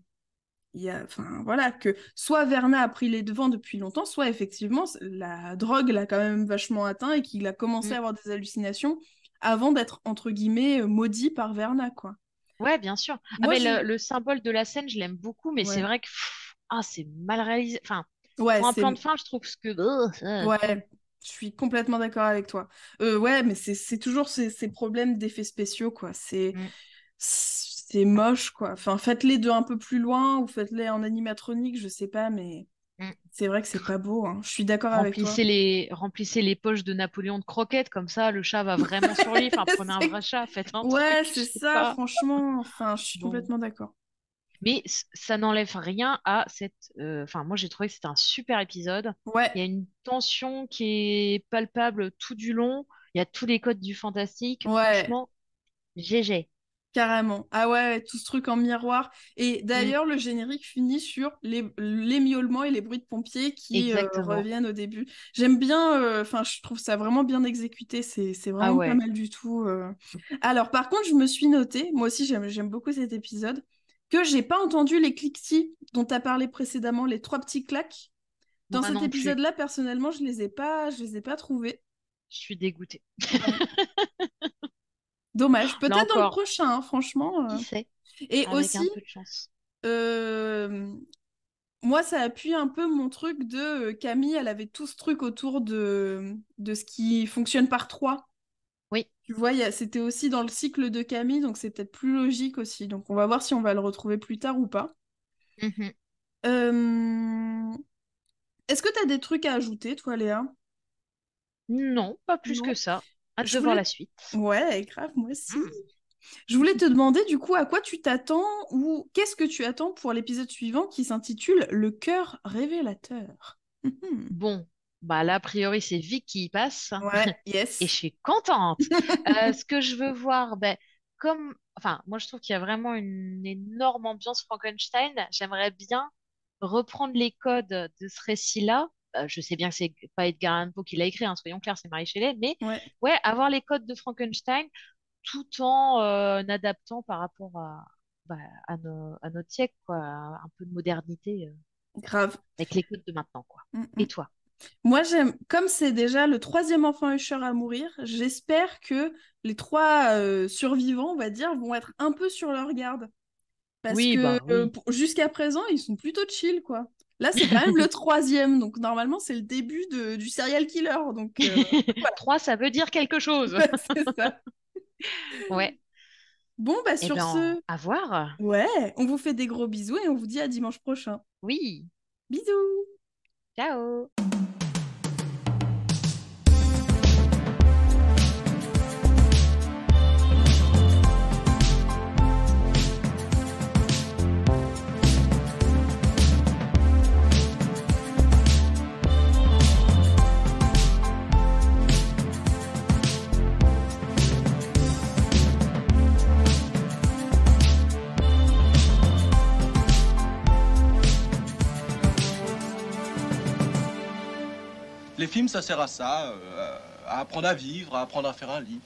enfin, voilà, que soit Verna a pris les devants depuis longtemps, soit effectivement la drogue l'a quand même vachement atteint et qu'il a commencé Mm. à avoir des hallucinations avant d'être entre guillemets maudit par Verna, quoi. Ouais, bien sûr. Ah, Moi, mais j'ai. le symbole de la scène, je l'aime beaucoup, mais c'est Ouais, vrai que c'est mal réalisé. Enfin, ouais, pour un plan de c'est. fin, je trouve que Ouais, je suis complètement d'accord avec toi. Ouais, mais c'est toujours ces problèmes d'effets spéciaux, quoi. Mm, C'est moche, quoi. Enfin, faites-les de un peu plus loin ou faites-les en animatronique, je sais pas, mais mm. c'est vrai que c'est pas beau, hein. Je suis d'accord avec toi. Remplissez les poches de Napoléon de croquettes, comme ça, le chat va vraiment sur lui. Enfin, prenez un C'est- vrai chat, faites un truc, Ouais, je c'est sais ça, pas. franchement. Enfin, je suis Bon. complètement d'accord. Mais ça n'enlève rien à cette. Enfin, moi, j'ai trouvé que c'était un super épisode. Ouais, Il y a une tension qui est palpable tout du long. Il y a tous les codes du fantastique. ouais, Franchement, GG. carrément. Ah ouais, tout ce truc en miroir. Et Mm, d'ailleurs, le générique finit sur les miaulements et les bruits de pompiers qui exactement. reviennent au début. J'aime bien, enfin, je trouve ça vraiment bien exécuté. C'est Ah vraiment pas ouais. mal du tout. Alors, par contre, je me suis noté, moi aussi, j'aime beaucoup cet épisode, que j'ai pas entendu les cliquetis dont tu as parlé précédemment, les trois petits claques. Dans Moi cet non plus. épisode-là, personnellement, je les ai pas trouvés. Je suis dégoûtée. Ouais. Dommage. Là Peut-être dans le encore, prochain, hein, franchement. qui sait, Et avec un aussi, peu de chance. euh, moi, ça appuie un peu mon truc de Camille, elle avait tout ce truc autour de ce qui fonctionne par trois. Oui. Tu vois, c'était aussi dans le cycle de Camille, donc c'est peut-être plus logique aussi. Donc on va voir si on va le retrouver plus tard ou pas. Mhm. Euh, Est-ce que tu as des trucs à ajouter, toi, Léa? Non, pas plus que Non. ça. Hâte Je de voir voulais. la suite. Ouais, grave, moi aussi. Mm. Je voulais te demander du coup à quoi tu t'attends ou qu'est-ce que tu attends pour l'épisode suivant qui s'intitule Le cœur révélateur. Mhm. Bon, Bah là, a priori, c'est Vic qui y passe Ouais, et je yes. suis contente. Ce que je veux voir, ben, enfin, moi je trouve qu'il y a vraiment une énorme ambiance Frankenstein. J'aimerais bien reprendre les codes de ce récit-là. Je sais bien que c'est pas Edgar Allan Poe qui l'a écrit, hein, soyons clairs, c'est Mary Shelley, mais Ouais, ouais, avoir les codes de Frankenstein tout en adaptant par rapport bah, à notre siècle, quoi, un peu de modernité grave. avec les codes de maintenant, quoi. Mm, Et mm. toi? Moi, j'aime, comme c'est déjà le troisième enfant Usher à mourir, j'espère que les trois survivants, on va dire, vont être un peu sur leur garde. Parce Oui, que bah oui. jusqu'à présent, ils sont plutôt chill, quoi. Là, c'est quand même le troisième, donc normalement, c'est le début du serial killer. Donc, voilà, 3, ça veut dire quelque chose. c'est ça. Ouais. Bon, bah Eh sur ben, ce, à voir. ouais, on vous fait des gros bisous et on vous dit à dimanche prochain. Oui. Bisous! Ciao. Les films, ça sert à ça, à apprendre à vivre, à apprendre à faire un lit.